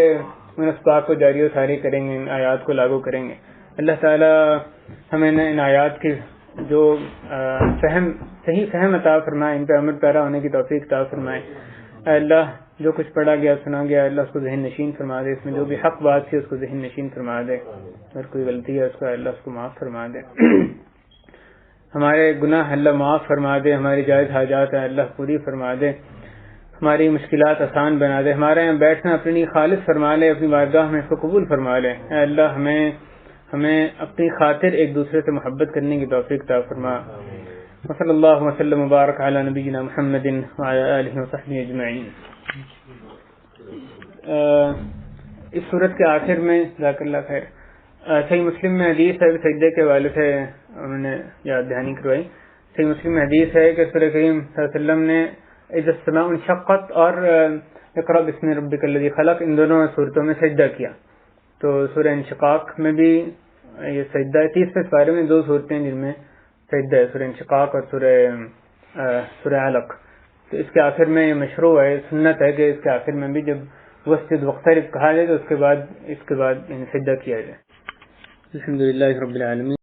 ان اسباق کو جاری و ساری کریں گے، ان آیات کو لاگو کریں گے. اللہ تعالیٰ ہمیں ان آیات کی جو صحیح فہم عطا فرمائے، ان پہ عمل پیرا ہونے کی توفیق عطا فرمائے. اے اللہ جو کچھ پڑھا گیا سنا گیا اللہ اس کو ذہن نشین فرما دے، اس میں جو بھی حق بات تھی اس کو ذہن نشین فرما دے، اگر کوئی غلطی ہے اس کو اللہ اس کو معاف فرما دے. ہمارے گناہ اللہ معاف فرما دے، ہماری جائز حاجات ہیں اللہ پوری فرما دے، ہماری مشکلات آسان بنا دے، ہمارے یہاں بیٹھنا اپنی خالص فرما لے، اپنی بارگاہ میں اس کو قبول فرما لے۔ اے اللہ ہمیں اپنی خاطر ایک دوسرے سے محبت کرنے کی توفیق عطا فرما۔ وصلی اللہ وسلم وبارک علی نبینا محمد وعلی آلہ وصحبہ اجمعین۔ اس صورت کے آخر میں جزاک اللہ خیر، صحیح مسلم میں حدیث ہے، سجدے کے حوالے سے انہوں نے یاد دہانی کروائی۔ صحیح مسلم میں حدیث ہے کہ رسول کریم صلی اللہ علیہ وسلم نے اذا السماء انشقت اور اقرأ بسم ربک الذی خلق ان دونوں صورتوں میں سجدہ کیا۔ تو سورہ انشقاق میں بھی یہ سجدہ ہے، 30ویں پارے میں 2 صورتیں جن میں سجدہ ہے، سورہ انشقاق اور سورہ علق۔ تو اس کے آخر میں یہ مشروع ہے، سنت ہے کہ اس کے آخر میں بھی جب وسجد واقترب کہا جائے تو اس کے بعد سجدہ کیا جائے۔ الحمدللہ رب العالمین۔